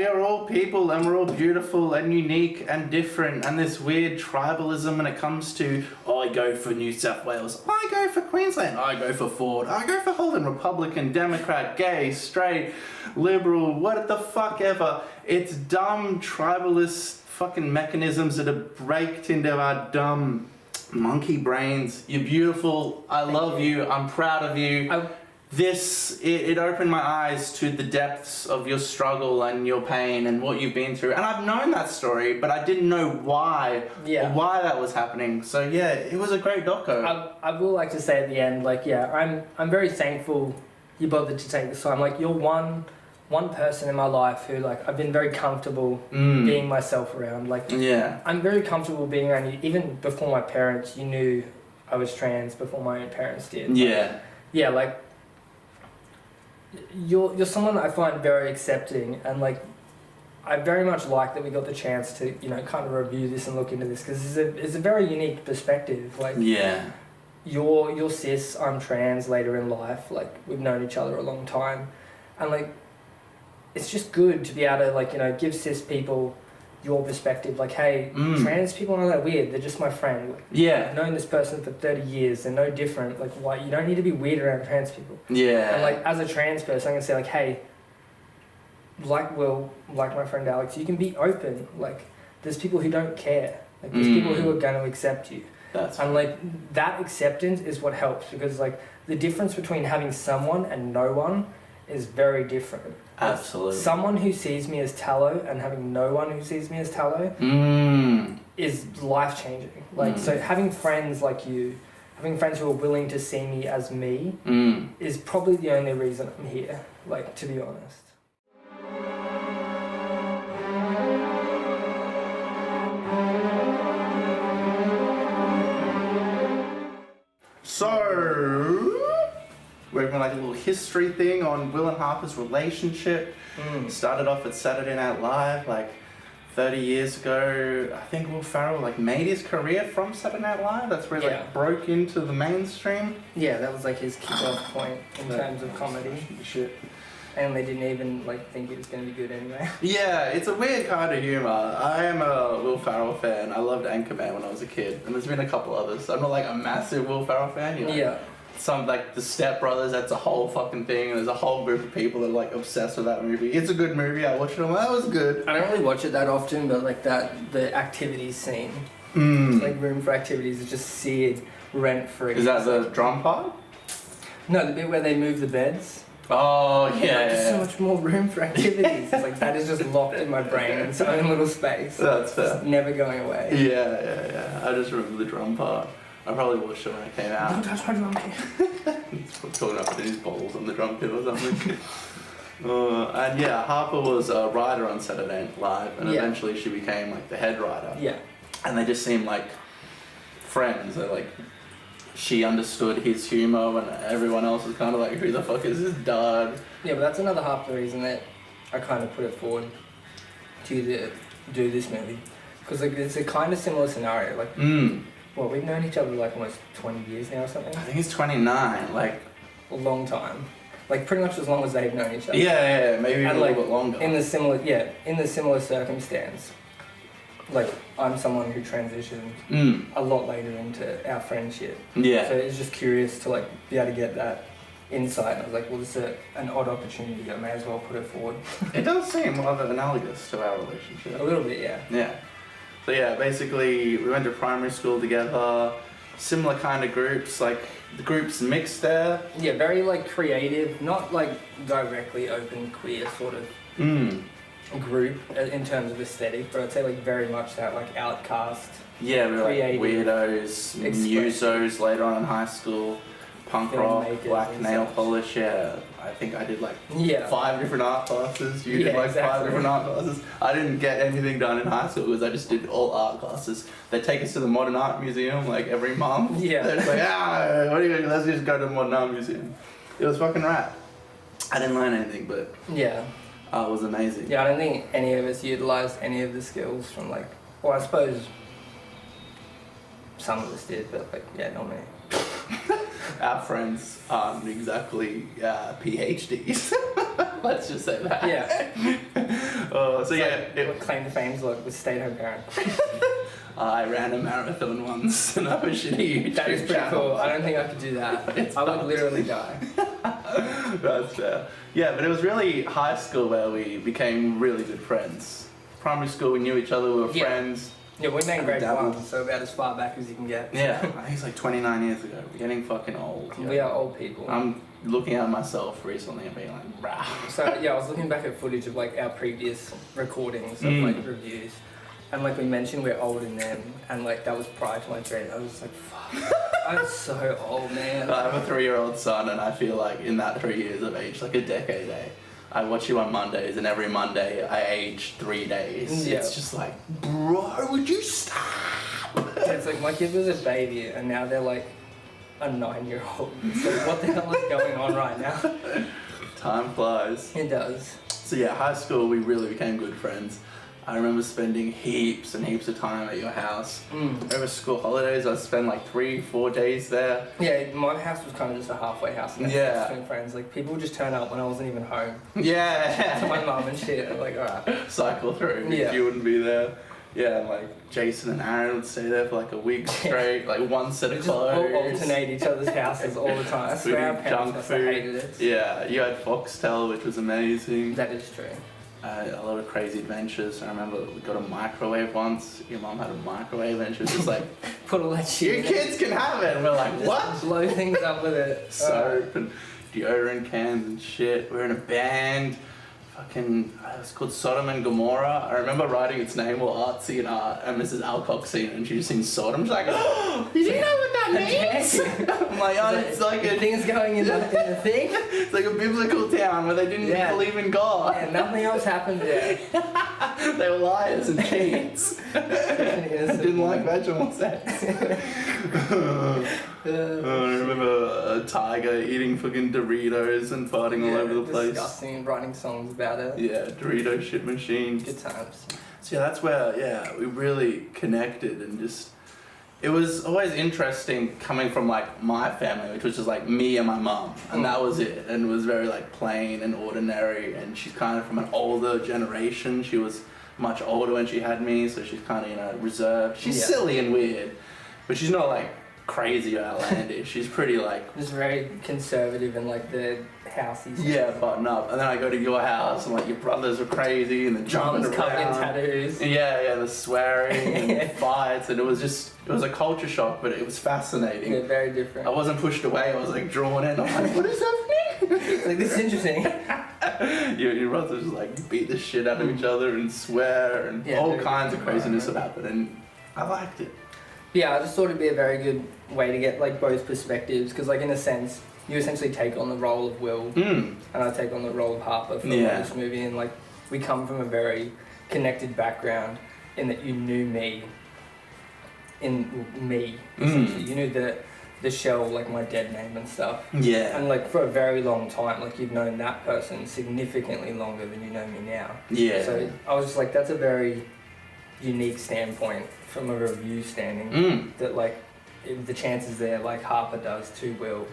we are all people and we're all beautiful and unique and different, and this weird tribalism when it comes to, oh, I go for New South Wales, I go for Queensland, I go for Ford, I go for Holden, Republican, Democrat, gay, straight, liberal, what the fuck ever. It's dumb tribalist fucking mechanisms that are baked into our dumb monkey brains. You're beautiful, I love you, I'm proud of you. It opened my eyes to the depths of your struggle and your pain and what you've been through. And I've known that story, but I didn't know why or why that was happening. So yeah, it was a great doco. I will like to say at the end, like, yeah, I'm very thankful you bothered to take this time. Like, you're one person in my life who, like, I've been very comfortable being myself around. Like, yeah, I'm very comfortable being around you. Even before my parents, you knew I was trans before my own parents did. Yeah. Yeah, like, you're someone that I find very accepting, and like I very much like that we got the chance to, you know, kind of review this and look into this, because it's a very unique perspective. Like, yeah, you're cis, I'm trans later in life, like we've known each other a long time, and like it's just good to be able to, like, you know, give cis people your perspective, like, hey, trans people aren't that weird, they're just my friend. Like, yeah, I've known this person for 30 years, they're no different. Like, why you don't need to be weird around trans people. Yeah. And like, as a trans person, I'm gonna say, like, hey, like Will, like my friend Alex, you can be open. Like, there's people who don't care. Like, there's people who are gonna accept you. And like, that acceptance is what helps, because like the difference between having someone and no one is very different. Absolutely. Someone who sees me as Tallow and having no one who sees me as Tallow is life-changing. Like, so having friends like you, having friends who are willing to see me as me is probably the only reason I'm here, like, to be honest. So, we're doing like a little history thing on Will and Harper's relationship. Started off at Saturday Night Live like 30 years ago. I think Will Ferrell like made his career from Saturday Night Live. That's where he like broke into the mainstream. Yeah, that was like his kick-off point in terms of comedy. Shit. And they didn't even like think it was going to be good anyway. Yeah, it's a weird kind of humour. I am a Will Ferrell fan. I loved Anchorman when I was a kid, and there's been a couple others. I'm not like a massive Will Ferrell fan, you know. Yeah. Some like the Step Brothers, that's a whole fucking thing, and there's a whole group of people that are like obsessed with that movie. It's a good movie. I watched it. That was good. I don't really watch it that often, but like the activities scene, like Room for Activities, is just seared rent free. Is that the drum part? No, the bit where they move the beds. Oh yeah. There's so much more room for activities. It's like that is just locked in my brain in its own little space. That's fair. It's never going away. Yeah. I just remember the drum part. I probably watched it when it came out. Don't touch my drum kit. He's talking about his balls on the drum kit or something. And yeah, Harper was a writer on Saturday Night Live, and eventually she became like the head writer. Yeah. And they just seemed like friends. They're like, she understood his humour, and everyone else was kind of like, who the fuck is this dad? Yeah, but that's another half the reason that I kind of put it forward to do this movie, because like it's a kind of similar scenario. Like, well, we've known each other like almost 20 years now or something. I think he's 29, like a long time, like pretty much as long as they've known each other. Yeah, maybe and a like, little bit longer. In the similar circumstance. Like, I'm someone who transitioned a lot later into our friendship. Yeah. So it's just curious to like be able to get that insight. I was like, well, this is an odd opportunity. I may as well put it forward. It does seem rather analogous to our relationship. A little bit, yeah. Yeah. So yeah, basically we went to primary school together, similar kind of groups, like the groups mixed there. Yeah, very like creative, not like directly open queer sort of group in terms of aesthetic, but I'd say like very much that like outcast. Yeah, we were like weirdos, musos later on in high school, punk rock, black nail polish, I think I did like 5 different art classes, you did like 5 different art classes. I didn't get anything done in high school because I just did all art classes. They take us to the Modern Art Museum like every month. Yeah. They're just like, what are you gonna, let's just go to the Modern Art Museum. It was fucking rad. I didn't learn anything, but it was amazing. Yeah, I don't think any of us utilised any of the skills from like, well, I suppose some of us did, but like, not me. Our friends aren't exactly PhDs. Let's just say that. Yeah. So yeah. What claim to fame's like with stay-at-home parent. I ran a marathon once and I was huge. That is pretty cool. I don't think I could do that. I would literally die. That's fair. Yeah, but it was really high school where we became really good friends. Primary school, we knew each other, we were friends. Yeah, we met in grade 1, so about as far back as you can get. Yeah, I think it's like 29 years ago. We're getting fucking old. We are old people. I'm looking at myself recently and being like, brah. So yeah, I was looking back at footage of like our previous recordings of like reviews. And like we mentioned, we're old in them, and like that was prior to my dream. I was just like, fuck, I'm so old, man. I have a 3-year-old son, and I feel like in that 3 years of age, like a decade, I watch you on Mondays, and every Monday I age 3 days. Yeah. It's just like, bro, would you stop? It's like my kid was a baby, and now they're like a 9-year-old. So what the hell is going on right now? Time flies. It does. So yeah, high school, we really became good friends. I remember spending heaps and heaps of time at your house. Over school holidays, I'd spend like 3-4 days there. Yeah, my house was kind of just a halfway house. And between friends, like people would just turn up when I wasn't even home. Yeah. To my mum and shit. I'm like, alright. Cycle through. Yeah. You wouldn't be there. Yeah, and like Jason and Aaron would stay there for like a week straight, like one set of clothes. Just all alternate each other's houses all the time. I swear our parents must have hated it. Yeah, you had Foxtel, which was amazing. That is true. A lot of crazy adventures. I remember we got a microwave once. Your mum had a microwave and she was just like, put all that shit your kids can have it. And we're like, just what? Blow things up with it. Soap and deodorant cans and shit. We're in a band. Fucking, it was called Sodom and Gomorrah. I remember writing its name all artsy and Mrs. Alcock's seen it and she just seen Sodom. She's like, oh, you know what that means? I'm like, oh, it's like a things going in the thing. It's like a biblical town where they didn't believe in God. Yeah, nothing else happened there. They were liars and cheats. Didn't like vaginal sex. I remember a tiger eating fucking Doritos and farting all over the place. Disgusting, and writing songs about it. Yeah, Dorito shit machines. Good times. So yeah, that's where, we really connected and just... It was always interesting coming from like my family, which was just like me and my mum, and that was it. And it was very like plain and ordinary, and she's kind of from an older generation. She was much older when she had me, so she's kind of, reserved. She's silly and weird, but she's not like crazy or outlandish. She's pretty like... Just very conservative and like the housey stuff. Yeah, button up. And then I go to your house and like your brothers are crazy and they're jumping around. Covered in tattoos. Yeah, the swearing and fights, and it was a culture shock, but it was fascinating. Yeah, very different. I wasn't pushed away, I was like drawn in. I'm like, what is happening? Like, this is interesting. Your brothers just like beat the shit out of each other and swear and all kinds of craziness would happen, and I liked it. Yeah, I just thought it'd be a very good way to get like both perspectives, because like in a sense, you essentially take on the role of Will, and I take on the role of Harper for this movie, and like we come from a very connected background in that you knew me, essentially. You knew the shell, like my dead name and stuff. Yeah. And like for a very long time, like you've known that person significantly longer than you know me now. Yeah. So I was just like, that's a very unique standpoint from a review standing, that like if the chances there, like Harper does to Will,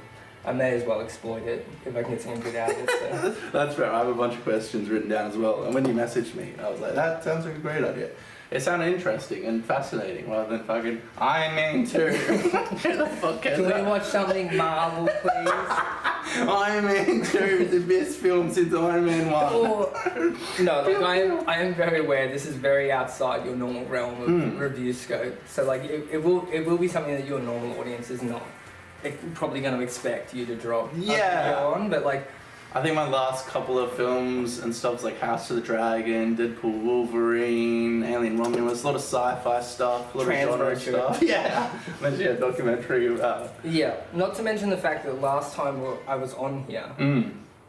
I may as well exploit it if I can get something good out of it. So. That's fair. I have a bunch of questions written down as well, and when you messaged me, I was like, that sounds like a great idea. It sounded interesting and fascinating rather than fucking Iron Man 2. Who the fuck is Can that? we watch something Marvel, please? Iron Man 2 is the best film since Iron Man 1. No, like I am very aware this is very outside your normal realm of review scope. So like it will be something that your normal audience is not probably going to expect you to drop on, but like I think my last couple of films and stuff's like House of the Dragon, Deadpool, Wolverine, Alien Romulus, a lot of sci-fi stuff, a lot of genre stuff. Yeah, mentioned a documentary about. Yeah, not to mention the fact that last time I was on here,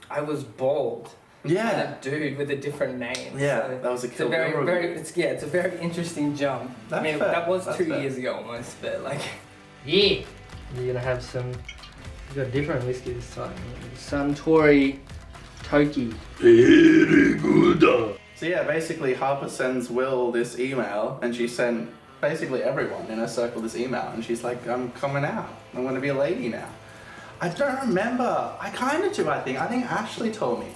I was bald. Yeah, and a dude with a different name. Yeah, so that was a Kill Bill review. It's a very interesting jump. That's fair. That was 2 years ago almost, but like. Yeah. You're gonna have some. You've got different whiskey this time. Suntory Toki. Very good. So yeah, basically Harper sends Will this email, and she sent basically everyone in her circle this email, and she's like, I'm coming out. I'm gonna be a lady now. I don't remember. I kind of do, I think. I think Ashley told me.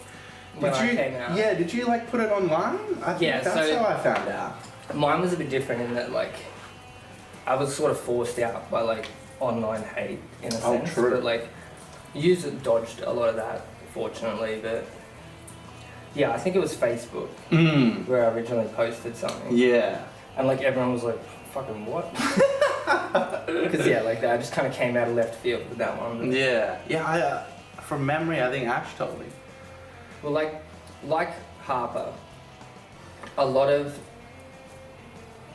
when I came out. Yeah, did you like put it online? I think that's how I found out. Mine was a bit different in that like I was sort of forced out by like online hate in a sense. True. But like user dodged a lot of that, fortunately. But yeah, I think it was Facebook where I originally posted something. Yeah. And like everyone was like, fucking what? Because yeah, like I just kind of came out of left field with that one. Yeah. Yeah, from memory, I think Ash told me. Well, like Harper, a lot of,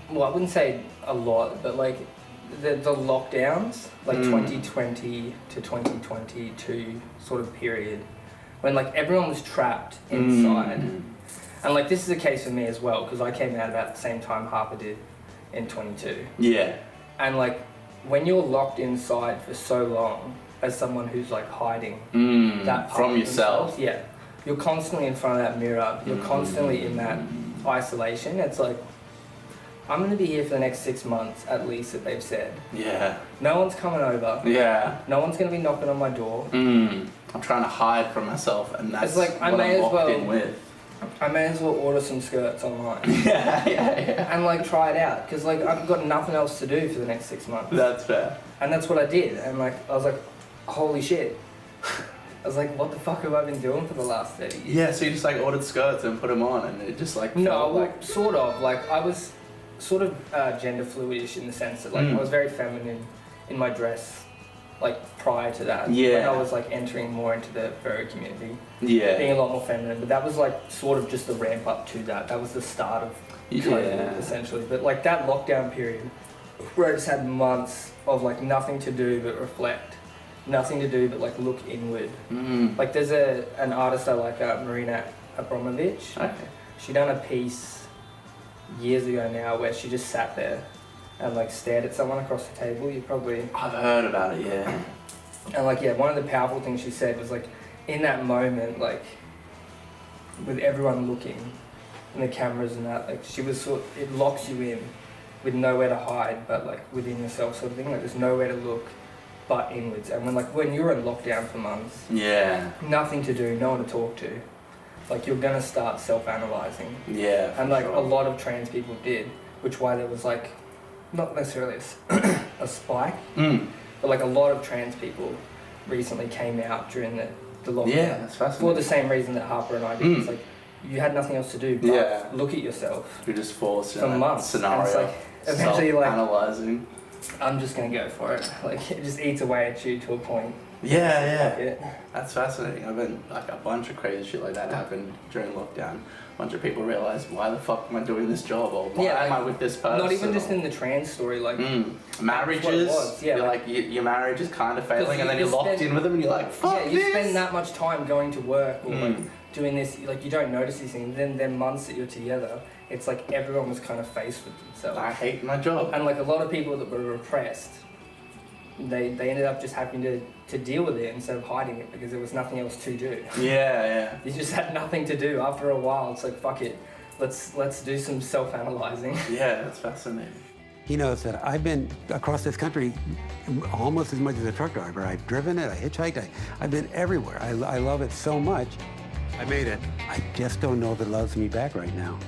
well, I wouldn't say a lot, but like the lockdowns, like 2020 to 2022 sort of period, when like everyone was trapped inside. And like this is the case for me as well, because I came out about the same time Harper did in 22. Yeah. And like when you're locked inside for so long, as someone who's like hiding that part from yourself, yeah, you're constantly in front of that mirror. You're constantly in that isolation. It's like, I'm going to be here for the next 6 months at least, that they've said. Yeah. No one's coming over. Yeah. No one's going to be knocking on my door. I'm trying to hide from myself, and that's like what I'm locked in with. I may as well order some skirts online. Yeah. And like try it out, because like I've got nothing else to do for the next 6 months. That's fair. And that's what I did. And like I was like, holy shit. I was like, what the fuck have I been doing for the last 30 years? Yeah, so you just like ordered skirts and put them on, and it just like no, like sort of. Like I was sort of gender fluidish in the sense that like I was very feminine in my dress, like prior to that. Yeah. When I was like entering more into the furry community. Yeah. Being a lot more feminine, but that was like sort of just the ramp up to that. That was the start of COVID, essentially. But like that lockdown period, where I just had months of like nothing to do but reflect, nothing to do but like look inward. Like there's an artist I like, Marina Abramovich. Okay. She done a piece years ago now where she just sat there and like stared at someone across the table. I've heard about it, yeah. And like one of the powerful things she said was like, in that moment, like with everyone looking and the cameras and that, like she was it locks you in with nowhere to hide but like within yourself sort of thing. Like there's nowhere to look but inwards. And when you're in lockdown for months, nothing to do, no one to talk to, like you're gonna start self-analyzing. Yeah. And like a lot of trans people did, which why there was like not necessarily a spike, but like a lot of trans people recently came out during the lockdown. Yeah, that's fascinating. For the same reason that Harper and I did. It's like you had nothing else to do but look at yourself. You're just forced for in months. scenario. And it's like eventually like analyzing. I'm just gonna go for it. Like it just eats away at you to a point. Yeah. That's fascinating. I've been like a bunch of crazy shit like that happened during lockdown. A bunch of people realized, why the fuck am I doing this job, or why am I with this person? Not even just in the trans story, like marriages. You're like your marriage is kind of failing, and then you're locked in with them, and you're like, fuck this. You spend that much time going to work or like doing this, like you don't notice these things. Then months that you're together, it's like everyone was kind of faced with themselves. I hate my job. And like a lot of people that were repressed, they ended up just having to deal with it instead of hiding it, because there was nothing else to do. Yeah. You just had nothing to do. After a while, it's like, fuck it, let's do some self-analyzing. Yeah, that's fascinating. He knows that I've been across this country almost as much as a truck driver. I've driven it, I hitchhiked, I've been everywhere. I love it so much. I made it. I just don't know if it loves me back right now.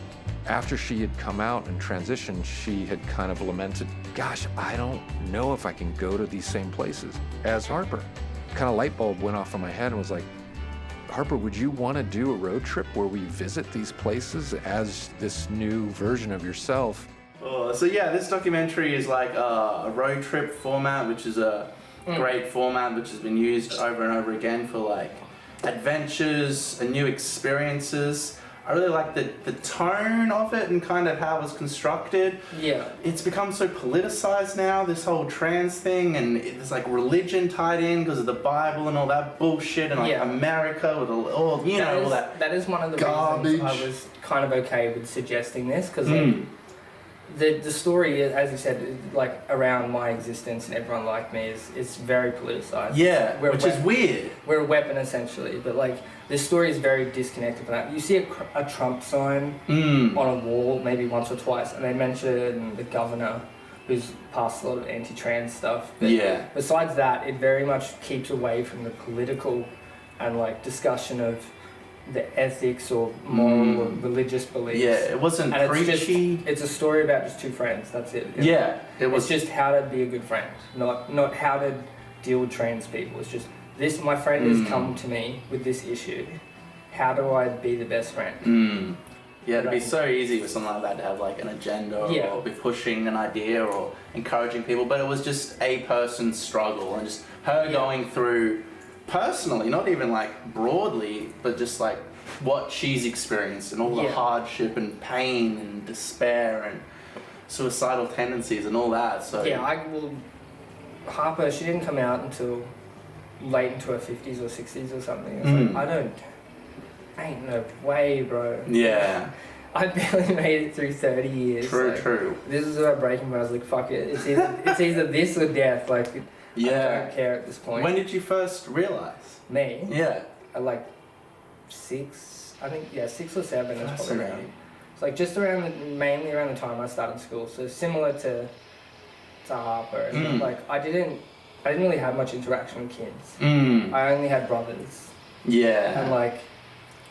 After she had come out and transitioned, she had kind of lamented, gosh, I don't know if I can go to these same places as Harper. Kind of light bulb went off in my head and was like, Harper, would you want to do a road trip where we visit these places as this new version of yourself? So yeah, this documentary is like a road trip format, which is a great format which has been used over and over again for like adventures and new experiences. I really like the tone of it and kind of how it was constructed. Yeah. It's become so politicized now, this whole trans thing, and there's like religion tied in because of the Bible and all that bullshit, and like America with all that. That is one of the garbage. reasons I was kind of okay with suggesting this, because like, the story, as you said, like around my existence and everyone like me is very politicized. Yeah, which is weird. We're a weapon essentially, but like this story is very disconnected from that. You see a Trump sign on a wall maybe once or twice, and they mention the governor who's passed a lot of anti-trans stuff. But besides that, it very much keeps away from the political and like discussion of the ethics or moral or religious beliefs. Yeah, it wasn't and preachy. It's a story about just two friends. That's it. Yeah, it was. It's just how to be a good friend, not how to deal with trans people. It's just this. My friend has come to me with this issue. How do I be the best friend? Yeah, it'd be so easy with something like that to have like an agenda or be pushing an idea or encouraging people, but it was just a person's struggle and just her going through personally, not even like broadly, but just like what she's experienced and all the hardship and pain and despair and suicidal tendencies and all that. So Harper, she didn't come out until late into her 50s or 60s or something. It's like, ain't no way, bro. Yeah. I barely made it through 30 years. True. This is where breaking point. I was like, fuck it. It's either this or death. Like, I don't care at this point. When did you first realise? Me? Yeah. At like 6, I think, 6 or 7. That's probably around. It's like just mainly around the time I started school. So similar to Harper. Like, I didn't really have much interaction with kids. I only had brothers. Yeah. And like,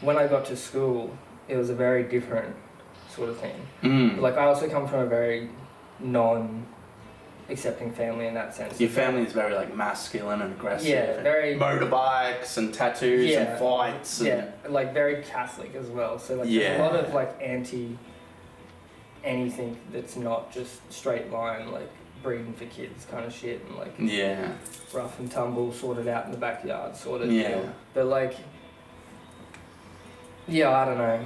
when I got to school, it was a very different sort of thing. But like, I also come from a very non-accepting family in that sense. Your family is very like masculine and aggressive. Yeah, very motorbikes and tattoos and fights. And like very Catholic as well. So like, there's a lot of like anti anything that's not just straight line, like breeding for kids kind of shit, and like rough and tumble, sorted out in the backyard sort of deal. But like, I don't know.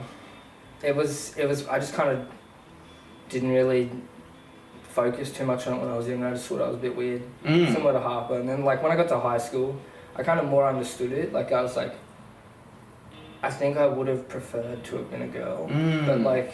It was. I just kind of didn't really focus too much on it when I was young. I just thought I was a bit weird, similar to Harper. And then like when I got to high school, I kind of more understood it. Like I was like, I think I would have preferred to have been a girl, but like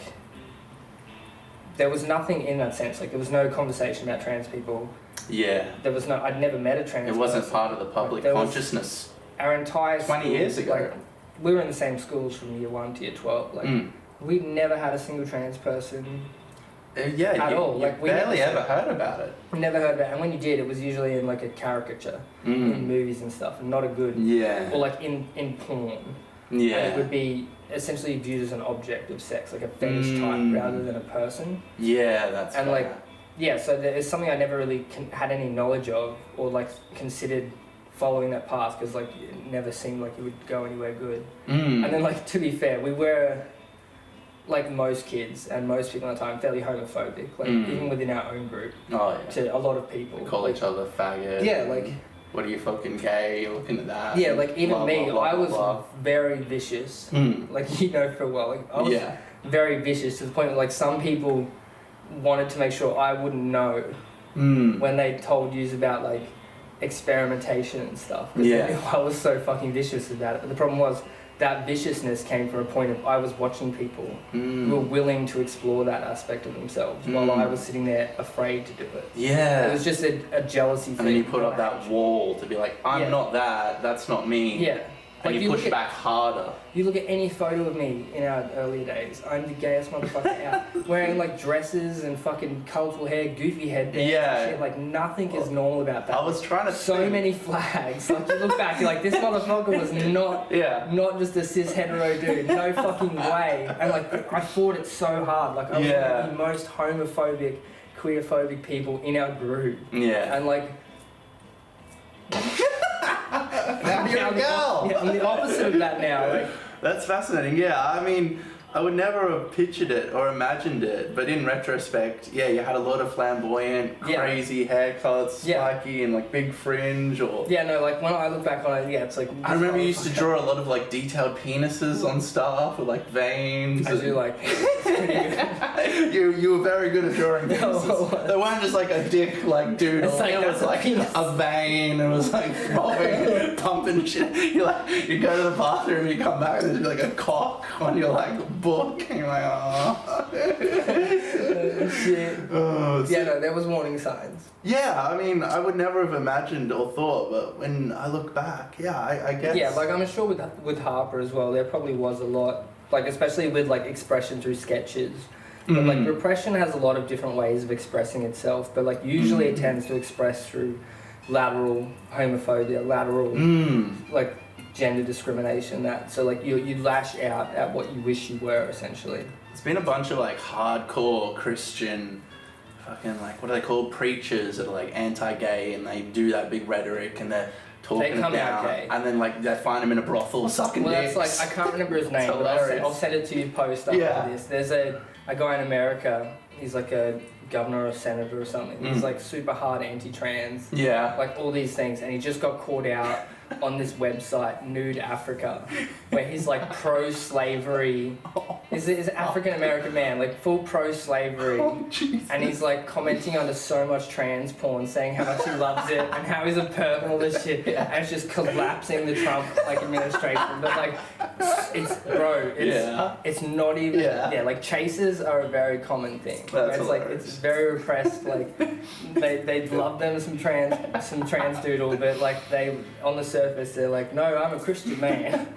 there was nothing in that sense. Like there was no conversation about trans people. Yeah. There was no. I'd never met a trans. It wasn't person. part of the public consciousness. Our entire 20 years ago. Like, we were in the same schools from year 1 to year 12. Like, we never had a single trans person at all. Like, we barely ever heard about it. Never heard about it. And when you did, it was usually in like a caricature in movies and stuff, and not a good... Or like in porn. Yeah. And it would be essentially viewed as an object of sex, like a fetish type rather than a person. Yeah, that's And like, so there's something I never really had any knowledge of or like considered following that path, because like it never seemed like it would go anywhere good. And then like, to be fair, we were like most kids and most people at the time fairly homophobic, like even within our own group. To a lot of people. We call each other faggot. Yeah, like, what are you fucking gay? You're looking at that. Yeah, like even blah, me, blah, blah, I was blah. very vicious. Like, for a while, like I was very vicious to the point where like some people wanted to make sure I wouldn't know when they told you about like experimentation and stuff. I was so fucking vicious about it. But the problem was that viciousness came from a point of I was watching people who were willing to explore that aspect of themselves while I was sitting there afraid to do it. Yeah. It was just a jealousy thing. And then you put up that wall to be like, I'm not that, that's not me. Yeah. And like you push back harder. You look at any photo of me in our earlier days, I'm the gayest motherfucker out. Wearing like dresses and fucking colourful hair, goofy headbands and shit. Like nothing is normal about that. I was trying to So many flags. Like you look back, you're like, this motherfucker was not just a cis hetero dude. No fucking way. And like I fought it so hard. Like I was one of the most homophobic, queerphobic people in our group. Yeah. And like now you're a girl. I'm the opposite of that now. Like, that's fascinating. Yeah, I mean, I would never have pictured it or imagined it, but in retrospect, you had a lot of flamboyant, crazy haircuts, spiky, and like big fringe, or... Yeah, no, like when I look back on it, it's like... I remember you used to draw a lot of like detailed penises on stuff, or like veins. I do like... you were very good at drawing penises. They weren't just like a dick, like, dude. It was like a vein, it was like throbbing, pumping shit. You go to the bathroom, you come back, and there's like a cock on your like book, and you're like, oh. Shit. No, there was warning signs. Yeah, I mean, I would never have imagined or thought, but when I look back, I guess. Yeah, like I'm sure with Harper as well, there probably was a lot, like especially with like expression through sketches. But like repression has a lot of different ways of expressing itself, but like usually it tends to express through lateral homophobia, lateral like gender discrimination. So like you lash out at what you wish you were, essentially. There's been a bunch of like hardcore Christian fucking like, what are they called, preachers that are like anti-gay, and they do that big rhetoric and they're talking They come down, out gay. and then like they find him in a brothel sucking dicks. That's like, I can't remember his name, but I'll send it to you post after this. There's a guy in America, he's like a governor or senator or something. He's like super hard anti-trans. Yeah. Like all these things, and he just got caught out on this website, Nude Africa, where he's like pro-slavery. He's an African American man, like full pro-slavery, and he's like commenting under so much trans porn, saying how much he loves it and how he's a perp and all this shit, and it's just collapsing the Trump like administration. But like, it's not even like chases are a very common thing. That's it's like it's very repressed. Like they love them some trans doodle, but like they on the surface they're like, no, I'm a Christian man.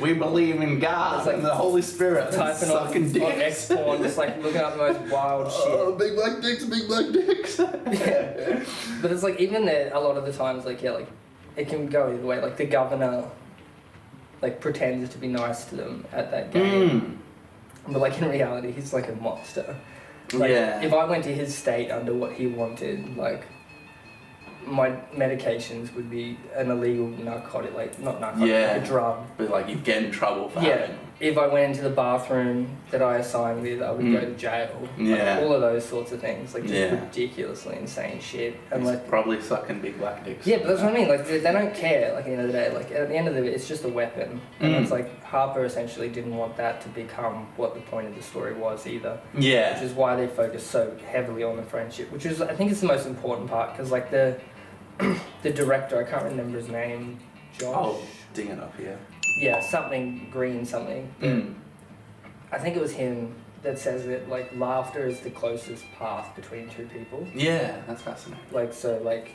We believe in God and the Holy Spirit. Typing on X porn, just like looking up the most wild shit. Big black dicks, big black dicks. Yeah. But it's like, even there, a lot of the times, like, like, it can go either way. Like, the governor, like, pretends to be nice to them at that game. But, like, in reality, he's like a monster. Like, if I went to his state under what he wanted, like, my medications would be an illegal narcotic, like, not narcotic, like a drug. But, like, you'd get in trouble for having. If I went into the bathroom that I assigned with, I would go to jail. Yeah. Like, all of those sorts of things. Like, just ridiculously insane shit. And He's like, probably sucking big black dicks. yeah, but that's what I mean. Like, they don't care, like, at the end of the day. Like, at the end of the day, it's just a weapon. And it's like, Harper essentially didn't want that to become what the point of the story was either. Yeah. Which is why they focus so heavily on the friendship. Which is, I think, it's the most important part. Because, like, the director, I can't remember his name, Josh? Oh, ding it up here. Yeah, something green, something. I think it was him that says that like laughter is the closest path between two people. Yeah, that's fascinating. Like, so like,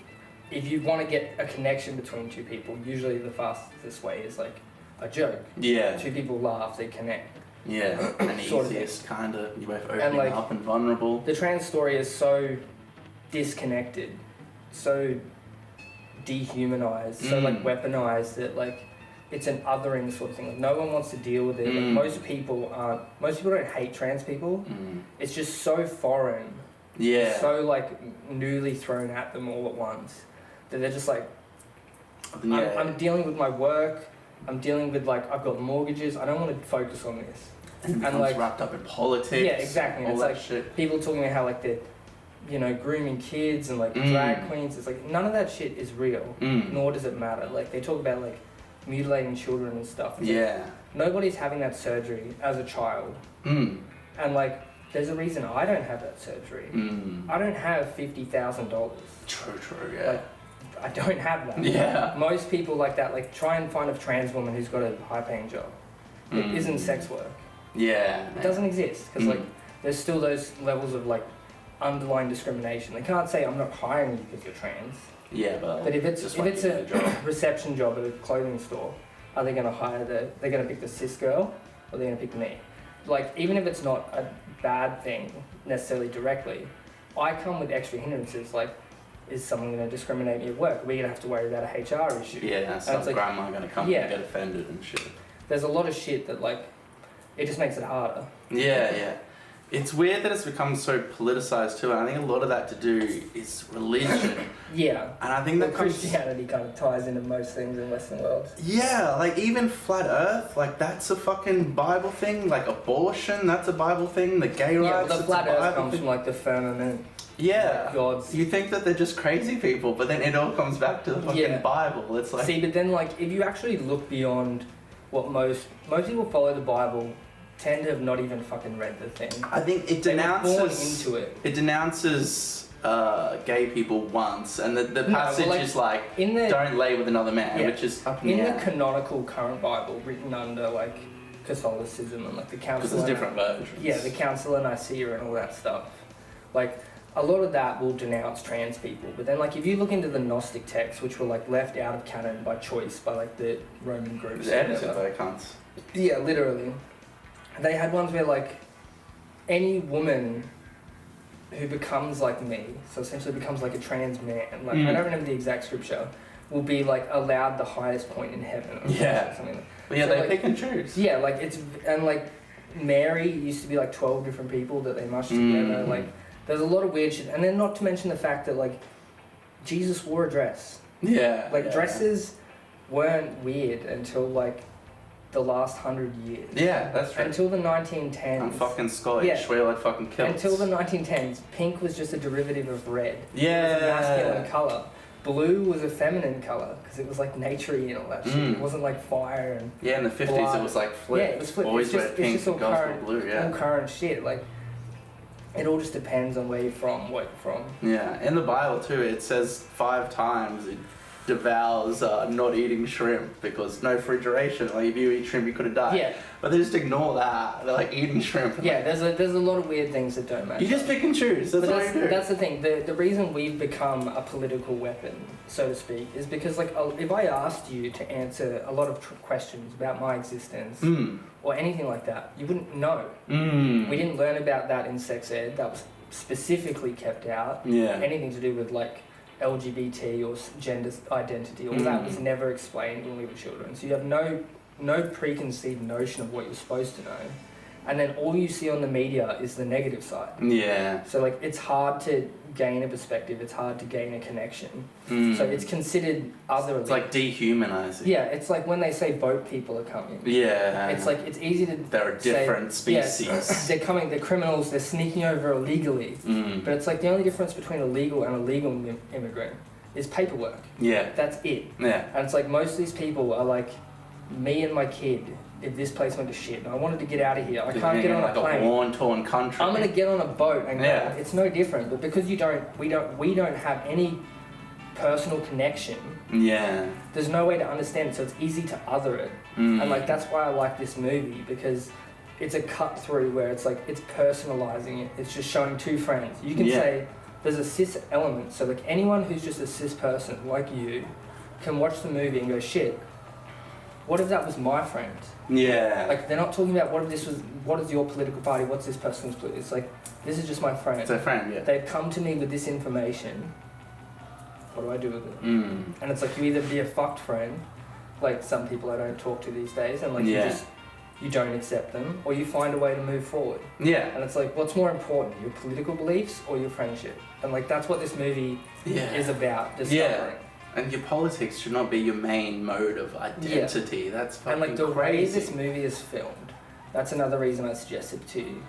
if you want to get a connection between two people, usually the fastest way is like a joke. Yeah. Two people laugh, they connect. Yeah, and Sort of easiest kind of, you're both And, opening like, up and vulnerable. The trans story is so disconnected, so dehumanized, so like weaponized that like it's an othering sort of thing. Like, no one wants to deal with it. Like, most people don't hate trans people. It's just so foreign. Yeah. So like newly thrown at them all at once that they're just like, I'm dealing with my work. I'm dealing with like, I've got mortgages. I don't want to focus on this. And like wrapped up in politics. Yeah, exactly. All it's that like shit. People talking about how like they're, you know, grooming kids and like drag queens. It's like none of that shit is real. Nor does it matter. Like they talk about like mutilating children and stuff. It's like, nobody's having that surgery as a child. And like, there's a reason I don't have that surgery. I don't have $50,000. True, yeah. Like, I don't have that. Yeah. Most people like that, like, try and find a trans woman who's got a high-paying job. It isn't sex work. Yeah. It doesn't exist, because, like, there's still those levels of, like, underlying discrimination. They can't say, I'm not hiring you because you're trans. Yeah, but if it's a reception job at a clothing store, are they going to hire they're going to pick the cis girl, or they're going to pick me? Like, even if it's not a bad thing necessarily directly, I come with extra hindrances, like, is someone going to discriminate me at work? Are we going to have to worry about a HR issue? Yeah, some like, grandma going to come and get offended and shit. There's a lot of shit that, like, it just makes it harder. Yeah. It's weird that it's become so politicized too, and I think a lot of that to do is religion. Yeah. And I think that Christianity kind of ties into most things in Western worlds. Yeah, like even flat earth, like that's a fucking Bible thing. Like abortion, that's a Bible thing. The gay rights, the flat earth comes from like the firmament. Yeah. Like gods. You think that they're just crazy people, but then it all comes back to the fucking Bible. It's like... See, but then like if you actually look beyond what most people follow the Bible tend to have not even fucking read the thing. I think it denounces into it. It denounces gay people once, and the passage is like don't lay with another man, which is up in the canonical current Bible written under like Catholicism and like the Council. Because there's different versions. Yeah, the Council of Nicaea and all that stuff. Like a lot of that will denounce trans people, but then like if you look into the Gnostic texts, which were like left out of canon by choice by like the Roman groups. Edited by cunts. Yeah, literally. They had ones where like any woman who becomes like me, so essentially becomes like a trans man, like I don't remember the exact scripture, will be like allowed the highest point in heaven. Or something. But yeah, So, they like, pick and choose. Yeah, like it's and like Mary used to be like 12 different people that they mushed together. Like there's a lot of weird shit, and then not to mention the fact that like Jesus wore a dress. Yeah. Like dresses weren't weird until like the last 100 years. Yeah, that's right. Until the 1910s. I'm fucking Scottish. Yeah. Wear like fucking kilts. Until the 1910s, pink was just a derivative of red. Yeah. It was a masculine colour. Blue was a feminine colour because it was like naturey and all that shit. It wasn't like fire and in the 50s blood. it was like flipped. Yeah, it was flipped. Always it's just, red, pink, it's just all gospel current, blue, yeah. all current shit. Like, it all just depends on where you're from, what you're from. Yeah, in the Bible too, it says 5 times it devours not eating shrimp because no refrigeration. Like if you eat shrimp, you could have died. Yeah. But they just ignore that. They're like eating shrimp. Yeah, there's a lot of weird things that don't match. You just pick and choose. That's But what you do. that's the thing. The reason we've become a political weapon, so to speak, is because like if I asked you to answer a lot of questions about my existence or anything like that, you wouldn't know. We didn't learn about that in sex ed. That was specifically kept out. Yeah. Anything to do with like LGBT or gender identity, all that was never explained when we were children. So you have no preconceived notion of what you're supposed to know. And then all you see on the media is the negative side. Yeah. So like it's hard to gain a perspective, it's hard to gain a connection. So it's considered other. It's like dehumanizing. Yeah, it's like when they say boat people are coming. Yeah. It's like it's easy to They're a different species. Yeah, they're coming, they're criminals, they're sneaking over illegally. But it's like the only difference between a legal and a legal immigrant is paperwork. Yeah. That's it. Yeah. And it's like most of these people are like me and my kid. If this place went to shit and I wanted to get out of here, I can't get on like a plane. a war-torn country. I'm gonna get on a boat and go. Yeah. It's no different. But because we don't have any personal connection. Yeah. There's no way to understand it, so it's easy to other it. And like that's why I like this movie, because it's a cut through where it's like it's personalizing it. It's just showing two friends. You can say there's a cis element, so like anyone who's just a cis person like you can watch the movie and go, shit, what if that was my friend? Yeah. Like they're not talking about what is your political party, what's this person's political. It's like, this is just my friend. It's a friend, yeah. They've come to me with this information. What do I do with it? And it's like you either be a fucked friend, like some people I don't talk to these days, and like you don't accept them, or you find a way to move forward. Yeah. And it's like, what's more important, your political beliefs or your friendship? And like that's what this movie is about, discovering. And your politics should not be your main mode of identity. That's fucking And like the crazy. way this movie is filmed, that's another reason I suggested it to you.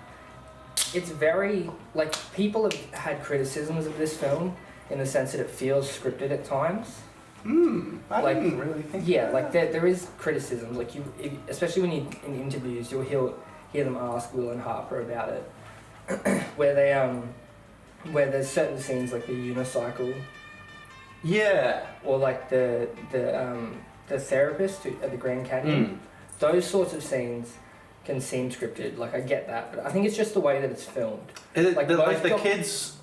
It's very, like, people have had criticisms of this film in the sense that it feels scripted at times. I like, didn't really think like there is criticism. Like especially when you in interviews, you'll hear them ask Will and Harper about it, where there's certain scenes like the unicycle. Yeah. Or like the therapist at the Grand Canyon. Those sorts of scenes can seem scripted. Like I get that, but I think it's just the way that it's filmed. Like the kids'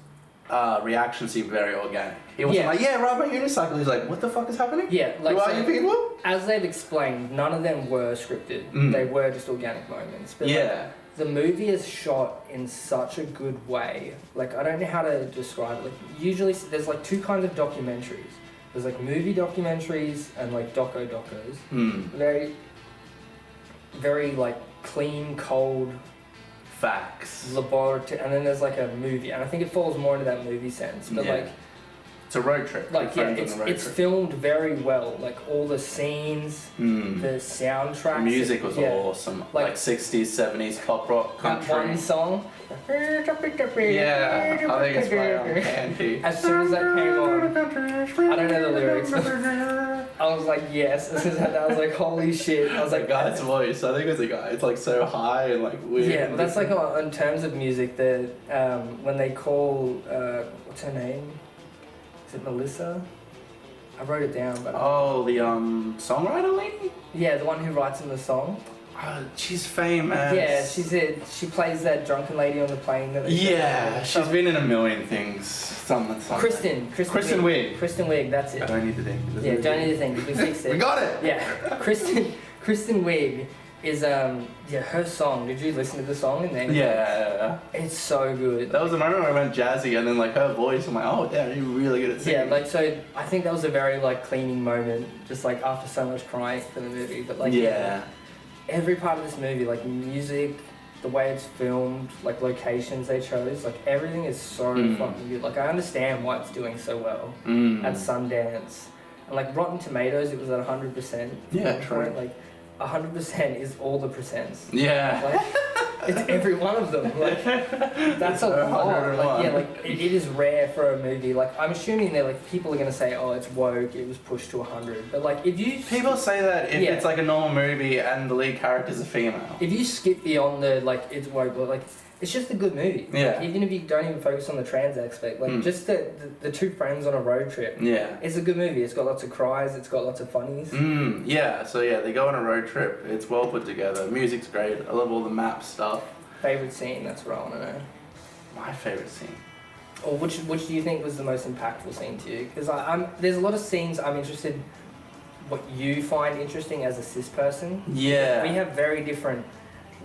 reaction seemed very organic. He wasn't like, yeah, ride my unicycle. He's like, what the fuck is happening? Yeah, like who are you people? As they've explained, none of them were scripted. They were just organic moments. But like, the movie is shot in such a good way. Like, I don't know how to describe it. Like, usually there's like two kinds of documentaries. There's like movie documentaries and like docos. Very, very like clean, cold facts. Laboratory, and then there's like a movie, and I think it falls more into that movie sense. But like, it's a road trip. Like it's filmed very well. Like all the scenes, the soundtrack. The music was awesome. Like 60s, 70s pop rock country. That one song. Yeah, I think it's right on Candy. As soon as that came on, I don't know the lyrics, but I was like, yes. As soon as that, I was like, holy shit. I was like, guy's voice. I think it was a guy. It's like so high and like weird. Yeah, but that's like in terms of music. The when they call what's her name? Is it Melissa? I wrote it down, but the songwriter lady. Yeah, the one who writes in the song. She's famous. Yeah, she plays that drunken lady on the plane. She's been in a million things. Something. Kristen Wiig. Kristen Wiig, that's it. I don't need to think. Don't need to think. We fixed it. We got it. Yeah, Kristen Wiig, is her song. Did you listen to the song? Yeah. It's so good. That was the moment where I went jazzy, and then like her voice, I'm like, oh damn, you're really good at singing. Yeah, like so I think that was a very like cleaning moment, just like after so much crying for the movie. But like every part of this movie, like music, the way it's filmed, like locations they chose, like everything is so fucking good. Like I understand why it's doing so well at Sundance. And like Rotten Tomatoes, it was at 100%. Yeah, true. Like 100% is all the percents. Yeah. Like, it's every one of them. Like that's a lot. Like, yeah, like it is rare for a movie. Like I'm assuming that like people are gonna say, oh, it's woke, it was pushed to 100. But like if you people say that if it's like a normal movie and the lead character's a female. If you skip beyond the like it's woke, but like it's just a good movie. Yeah. Like, even if you don't even focus on the trans aspect, like just the two friends on a road trip. Yeah. It's a good movie. It's got lots of cries. It's got lots of funnies. Yeah. So yeah, they go on a road trip. It's well put together. Music's great. I love all the map stuff. Favorite scene? That's what I want to know. My favorite scene. Or which do you think was the most impactful scene to you? Because there's a lot of scenes I'm interested. What you find interesting as a cis person. Yeah. We have very different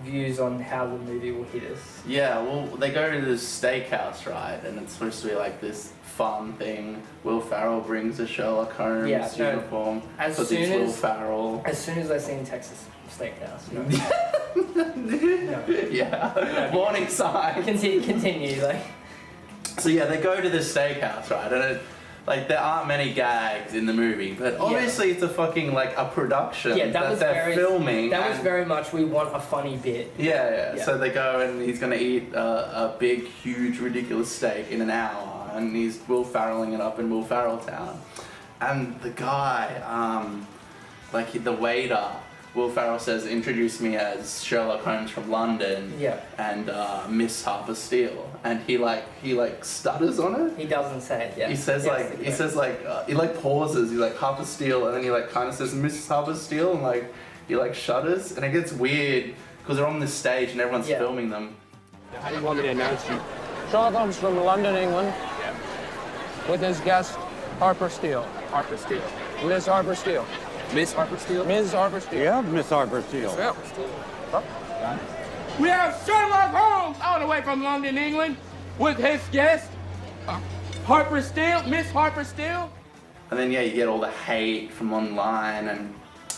views on how the movie will hit us. Yeah, well, they go to this steakhouse, right? And it's supposed to be like this fun thing. Will Ferrell brings a Sherlock Holmes uniform. As soon as Will Ferrell. As soon as I seen Texas Steakhouse. No. Yeah. Warning sign. Continue. Like. So yeah, they go to this steakhouse, right? And like there aren't many gags in the movie, but obviously it's a fucking like a production that they're filming. That was very much we want a funny bit. Yeah. So they go and he's gonna eat a big, huge, ridiculous steak in an hour, and he's Will Ferrelling it up in Will Ferrell Town, and the guy, the waiter. Will Ferrell says, introduce me as Sherlock Holmes from London and Miss Harper Steele. And he stutters on it. He doesn't say it, He says he pauses, he's like Harper Steele, and then he like kind of says Miss Harper Steele, and like he like shudders, and it gets weird because they're on this stage and everyone's filming them. How do you want me to announce you? Sherlock Holmes from London, England. Yeah. With his guest, Harper Steele. Harper Steele. Miss Harper Steele. Miss Harper Steele? Ms. Harper Steele. Yeah, Miss Harper Steele. Yeah. We have Sherlock Holmes all the way from London, England, with his guest, Harper Steele, Miss Harper Steele. And then you get all the hate from online, and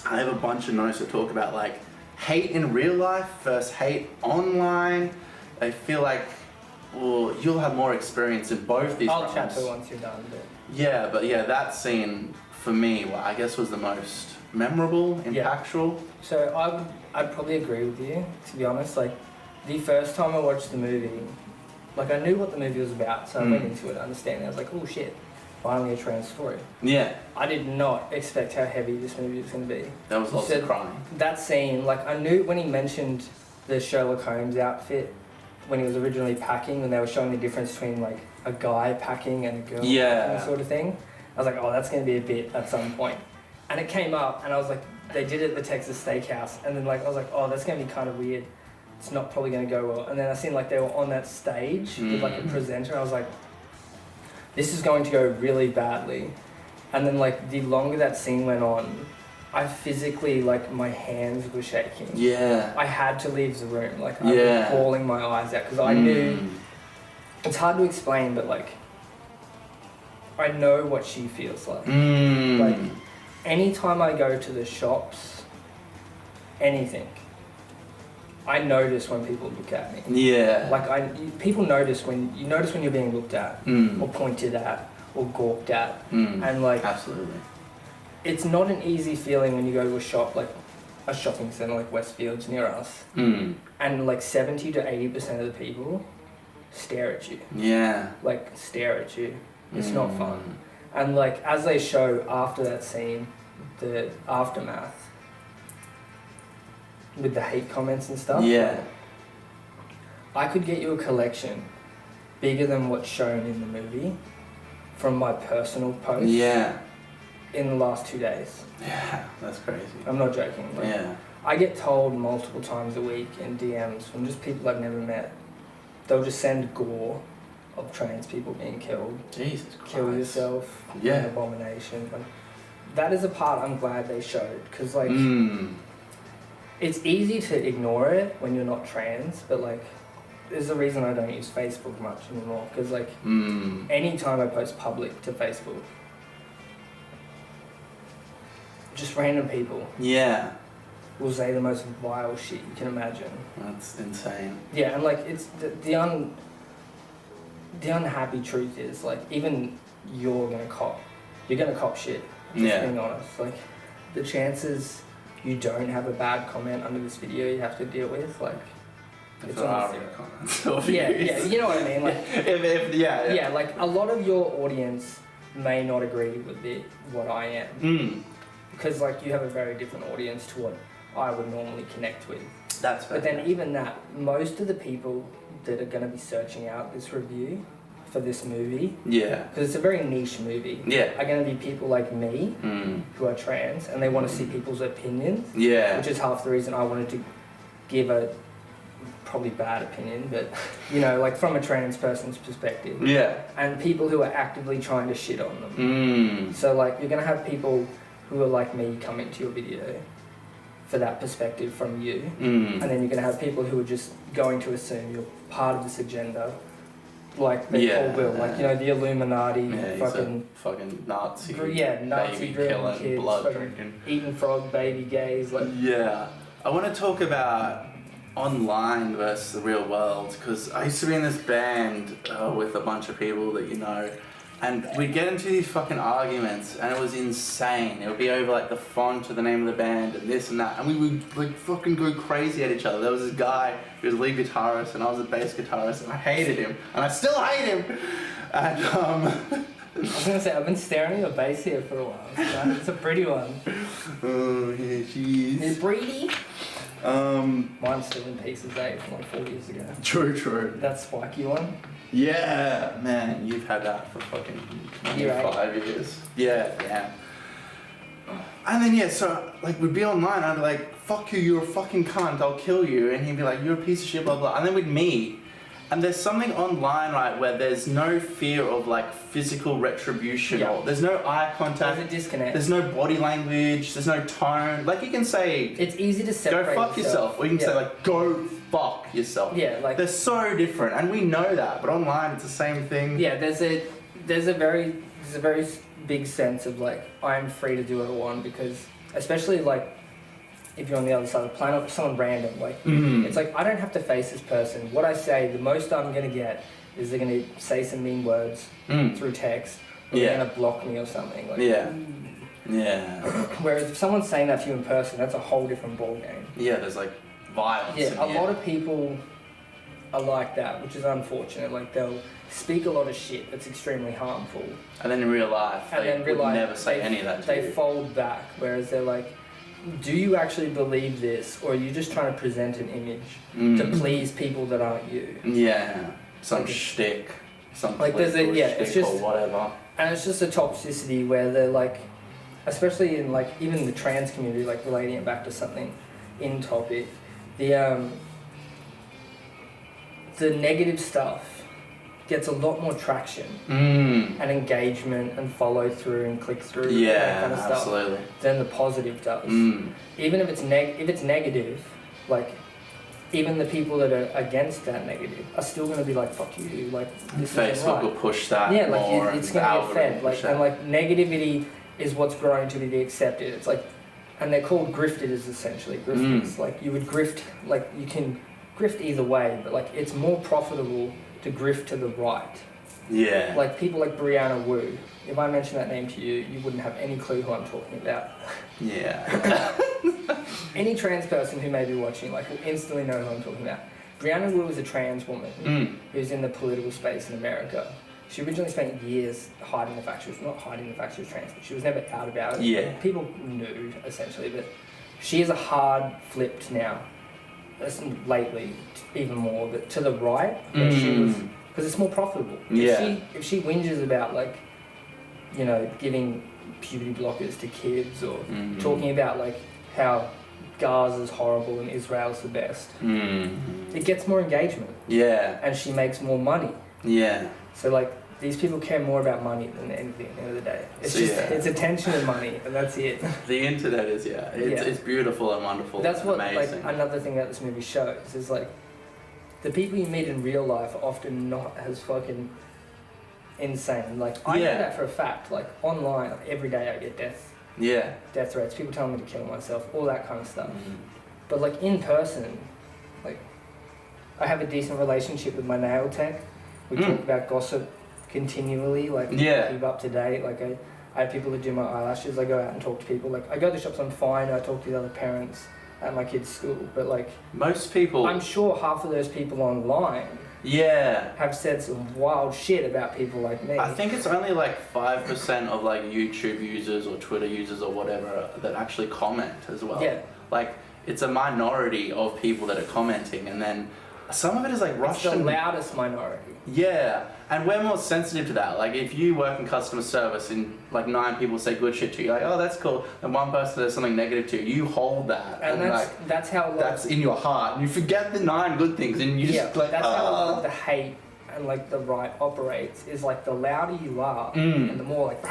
I have a bunch of notes that talk about like hate in real life versus hate online. I feel like, well, you'll have more experience in both these I'll fronts. chat to once you're done. But that scene for me, I guess, was the most memorable, impactful. So I'd probably agree with you, to be honest. Like, the first time I watched the movie, like I knew what the movie was about, so I went into it understanding. I was like, oh shit, finally a trans story. Yeah. I did not expect how heavy this movie was going to be. There was lots of crying. That scene, like I knew when he mentioned the Sherlock Holmes outfit, when he was originally packing, when they were showing the difference between like a guy packing and a girl packing sort of thing. I was like, oh, that's going to be a bit at some point. And it came up, and I was like, they did it at the Texas Steakhouse. And then like I was like, oh, that's going to be kind of weird. It's not probably going to go well. And then I seen like they were on that stage with like a presenter. I was like, this is going to go really badly. And then like the longer that scene went on, I physically, like my hands were shaking. Yeah. I had to leave the room. Like I was bawling my eyes out because I knew, it's hard to explain, but like, I know what she feels like. Like, anytime I go to the shops, anything, I notice when people look at me. Yeah. Like, people notice when you're being looked at, or pointed at, or gawked at. And like, absolutely. It's not an easy feeling when you go to a shop, like a shopping centre like Westfields near us, and like 70 to 80% of the people stare at you. Yeah. Like, stare at you. It's not fun. And like, as they show after that scene, the aftermath, with the hate comments and stuff. Yeah. I could get you a collection bigger than what's shown in the movie from my personal post. Yeah. In the last 2 days. Yeah, that's crazy. I'm not joking. Like, yeah. I get told multiple times a week in DMs from just people I've never met. They'll just send gore of trans people being killed. Jesus Christ. Kill yourself. Yeah. An abomination. Like, that is a part I'm glad they showed, because like, it's easy to ignore it when you're not trans, but like, there's a reason I don't use Facebook much anymore, because like, anytime I post public to Facebook, just random people will say the most vile shit you can imagine. That's insane. Yeah, and like, it's the unhappy truth is, like, even you're gonna cop shit, just being honest. Like, the chances you don't have a bad comment under this video you have to deal with, like, it's almost zero. Yeah, you know what I mean? Like, yeah, like, a lot of your audience may not agree with what I am. Because, like, you have a very different audience to what I would normally connect with. That's fair. But then even that, most of the people that are going to be searching out this review for this movie, because it's a very niche movie, are going to be people like me who are trans, and they want to see people's opinions, which is half the reason I wanted to give a probably bad opinion, but you know, like, from a trans person's perspective, and people who are actively trying to shit on them. So like, you're going to have people who are like me come into your video for that perspective from you, and then you're going to have people who are just going to assume you're part of this agenda, like they call Will, like, you know, the Illuminati, fucking Nazi, Nazi drilling kids, blood drinking, eating frog baby gays, like. I want to talk about online versus the real world, because I used to be in this band with a bunch of people that you know, and we'd get into these fucking arguments, and it was insane. It would be over like the font of the name of the band and this and that, and we would like fucking go crazy at each other. There was this guy who was lead guitarist and I was a bass guitarist, and I hated him, and I still hate him. And I was gonna say, I've been staring at your bass here for a while. It's a pretty one. Oh yeah, she is. Is it pretty? Mine's still in pieces, from like 4 years ago. True. That spiky one? Yeah, man, you've had that for fucking 5 years. Yeah. And then so like, we'd be online, I'd be like, fuck you, you're a fucking cunt, I'll kill you, and he'd be like, you're a piece of shit, blah blah, and then we'd meet. And there's something online, right, where there's no fear of like physical retribution, or there's no eye contact. There's a disconnect. There's no body language. There's no tone. Like, you can say, it's easy to separate. Go fuck yourself, or you can say like, go fuck yourself. Yeah, like, they're so different, and we know that. But online, it's the same thing. Yeah, there's a very big sense of like, I'm free to do what I want, because especially like, if you're on the other side of the planet, someone random, like, it's like, I don't have to face this person. What I say, the most I'm going to get is they're going to say some mean words through text, or they're going to block me or something. Like, Whereas if someone's saying that to you in person, that's a whole different ballgame. Yeah, there's like violence. Yeah, a lot of people are like that, which is unfortunate. Like, they'll speak a lot of shit that's extremely harmful. And then in real life, they would never say any of that to you. They fold back, whereas they're like, do you actually believe this, or are you just trying to present an image to please people that aren't you? Yeah, some shtick, some like there's a it's just or whatever. And it's just a toxicity where they're like, especially in like even the trans community, like relating it back to something in topic, the negative stuff gets a lot more traction and engagement and follow through and click through and that kind of absolutely. Stuff than the positive does. Even if it's negative, like, even the people that are against that negative are still going to be like, fuck you, like, this Facebook right. will push that more, it's going to get fed, like, and like negativity is what's growing to be accepted. It's like, and they're called grifters essentially. Grifters, like, you would grift, like, you can grift either way, but like, it's more profitable to grift to the right. Yeah. Like, people like Brianna Wu. If I mention that name to you, you wouldn't have any clue who I'm talking about. Yeah. Any trans person who may be watching, like, will instantly know who I'm talking about. Brianna Wu is a trans woman who's in the political space in America. She originally spent years hiding the fact she was trans, but she was never out about it. Yeah. People knew, essentially, but she is a hard flipped now. Lately, even more, but to the right, where she was, because it's more profitable. If she whinges about, like, you know, giving puberty blockers to kids, or talking about like how Gaza's horrible and Israel's the best, it gets more engagement. Yeah. And she makes more money. Yeah. So like, these people care more about money than anything at the end of the day. It's So, just, yeah. it's attention and money, and that's it. The internet is, it's beautiful and wonderful. That's what, amazing. like, another thing that this movie shows is, like, the people you meet in real life are often not as fucking insane. Like, I know that for a fact. Like, online, like, every day I get death threats, people telling me to kill myself, all that kind of stuff. But, like, in person, like, I have a decent relationship with my nail tech. We talk about gossip continually, like, keep up to date. Like, I have people that do my eyelashes. I go out and talk to people. Like, I go to the shops, I'm fine. I talk to the other parents at my kids' school. But, like, most people, I'm sure half of those people online have said some wild shit about people like me. I think it's only like 5% of like YouTube users or Twitter users or whatever that actually comment as well. Yeah. Like, it's a minority of people that are commenting, and then some of it is like Russian. It's the loudest minority. Yeah, and we're more sensitive to that. Like, if you work in customer service and like 9 people say good shit to you, like, oh, that's cool, and one person says something negative to you, you hold that, and that's how, like, that's in your heart, and you forget the 9 good things, and you just like, that's how a lot of the hate and, like, the right operates, is like the louder you are and the more like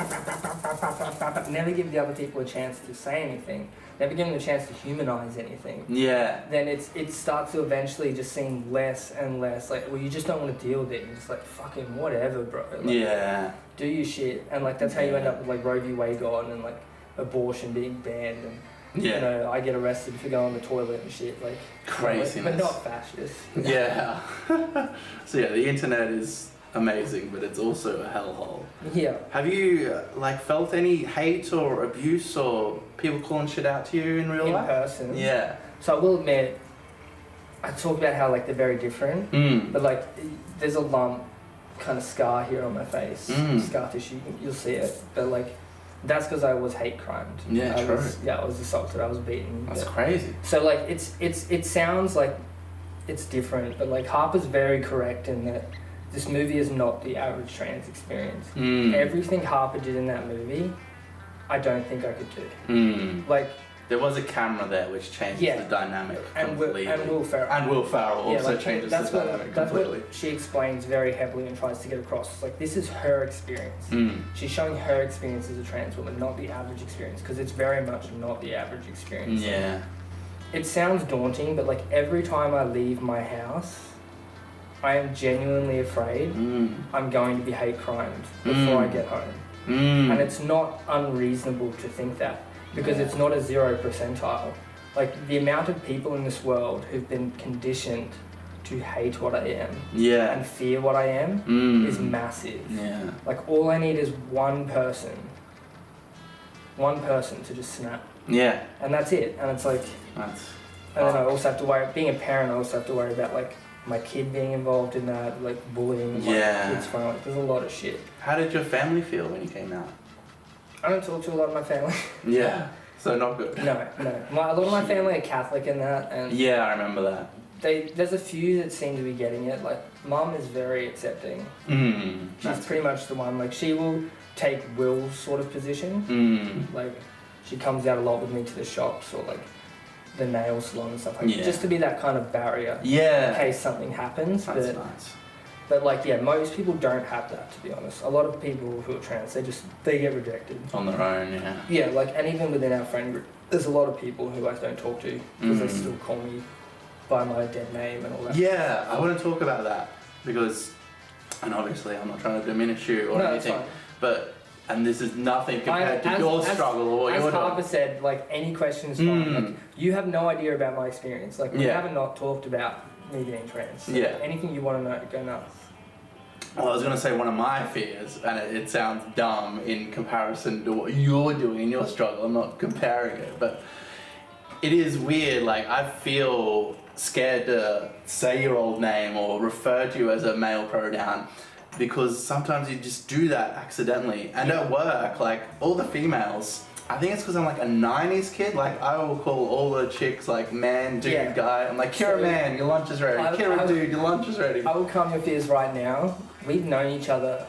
never give the other people a chance to say anything, never give them a chance to humanize anything, then it starts to eventually just seem less and less like, well, you just don't want to deal with it, you're just like, fucking whatever, bro, like, do your shit. And, like, that's how you end up with, like, Roe v. Wade on, and, like, abortion being banned, and you know, I get arrested for going on the toilet and shit, like, craziness. but not fascist. So the internet is amazing, but it's also a hellhole. Have you like felt any hate or abuse or people calling shit out to you in real life? In person? Yeah. So I will admit, I talk about how, like, they're very different, but, like, there's a lump kind of scar here on my face, scar tissue, you'll see it, but, like, that's because I was hate crimed. I was assaulted, I was beaten. That's crazy. So, like, it sounds like it's different, but, like, Harper's very correct in that this movie is not the average trans experience. Everything Harper did in that movie, I don't think I could do. Like, there was a camera there which changed the dynamic completely. And Will Ferrell. And Will Ferrell also like, changes the dynamic completely. That's what she explains very heavily and tries to get across. It's like, this is her experience. She's showing her experience as a trans woman, not the average experience, because it's very much not the average experience. It sounds daunting, but, like, every time I leave my house, I am genuinely afraid I'm going to be hate crimed before I get home. And it's not unreasonable to think that, because it's not a 0 percentile. Like, the amount of people in this world who've been conditioned to hate what I am and fear what I am is massive. Like, all I need is one person to just snap. And that's it. And it's like, and then I also have to worry, being a parent, I also have to worry about, like, my kid being involved in that, like, bullying, my kids' phone. Like, there's a lot of shit. How did your family feel when you came out? I don't talk to a lot of my family. So not good. No. A lot of my family are Catholic in that, and I remember that. There's a few that seem to be getting it. Like, Mum is very accepting. She's pretty much the one. Like, she will take Will's sort of position. Like, she comes out a lot with me to the shops or, like, the nail salon and stuff like that, just to be that kind of barrier in case something happens. That's nice. But, like, most people don't have that, to be honest. A lot of people who are trans, they get rejected. On their own, like, and even within our friend group, there's a lot of people who I don't talk to because they still call me by my dead name and all that. I want to talk about that because, and obviously I'm not trying to diminish you or anything, but, and this is nothing compared to your struggle or what you're doing. As Harper said, like, any question is fine. Like, you have no idea about my experience. Like, we haven't not talked about me being trans. So anything you want to know, go nuts. Well, I was going to say one of my fears, and it sounds dumb in comparison to what you're doing in your struggle. I'm not comparing it, but it is weird. Like, I feel scared to say your old name or refer to you as a male pronoun because sometimes you just do that accidentally. And at work, like, all the females, I think it's because I'm like a 90s kid. Like, I will call all the chicks like man, dude, guy. I'm like, Kira, man, your lunch is ready. Kira, dude, your lunch is ready. I will calm your fears right now. We've known each other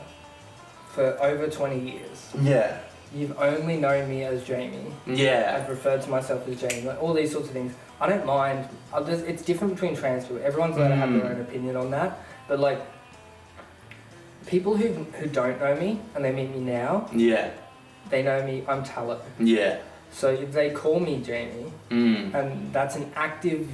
for over 20 years. You've only known me as Jamie. I've referred to myself as Jamie. Like, all these sorts of things. I don't mind. It's different between trans people. Everyone's allowed to have their own opinion on that. But, like, people who don't know me and they meet me now, Yeah. they know me, I'm Tallow. Yeah. So if they call me Jamie, and that's an active,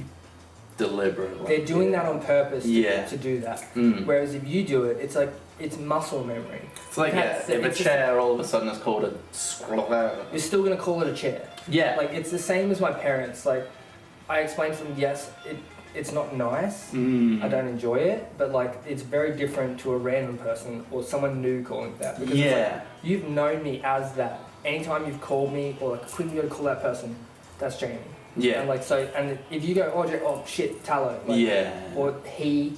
deliberate. they're doing that on purpose to do that. Mm. Whereas if you do it, it's like, it's muscle memory. It's like, if a chair all of a sudden is called a scroll. You're still going to call it a chair. Yeah. Like, it's the same as my parents. Like, I explained to them, yes, it's not nice. I don't enjoy it, but like, it's very different to a random person or someone new calling it that. Because it's like, you've known me as that. Anytime you've called me or like, quickly go to call that person, that's Jamie. Yeah. And like, so, and if you go, oh shit, Tallow. Like, or he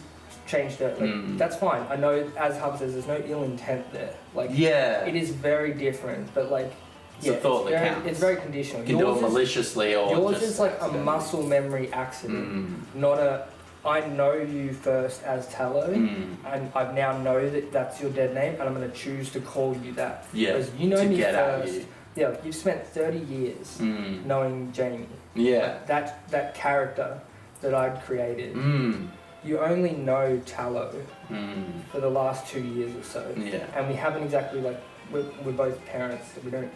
changed it, like, that's fine. I know, as Hub says, there's no ill intent there. Like, it is very different, but like, it's a thought that counts. It's very conditional. You can do it maliciously or yours just is like a muscle memory accident, not a. I know you first as Tallow, and I now know that that's your dead name, and I'm going to choose to call you that. Yeah. Because you know me first. You. Yeah, you've spent 30 years knowing Jamie. Yeah. Like that character that I'd created. You only know Tallow for the last 2 years or so. Yeah. And we haven't exactly like we're both parents, so we don't.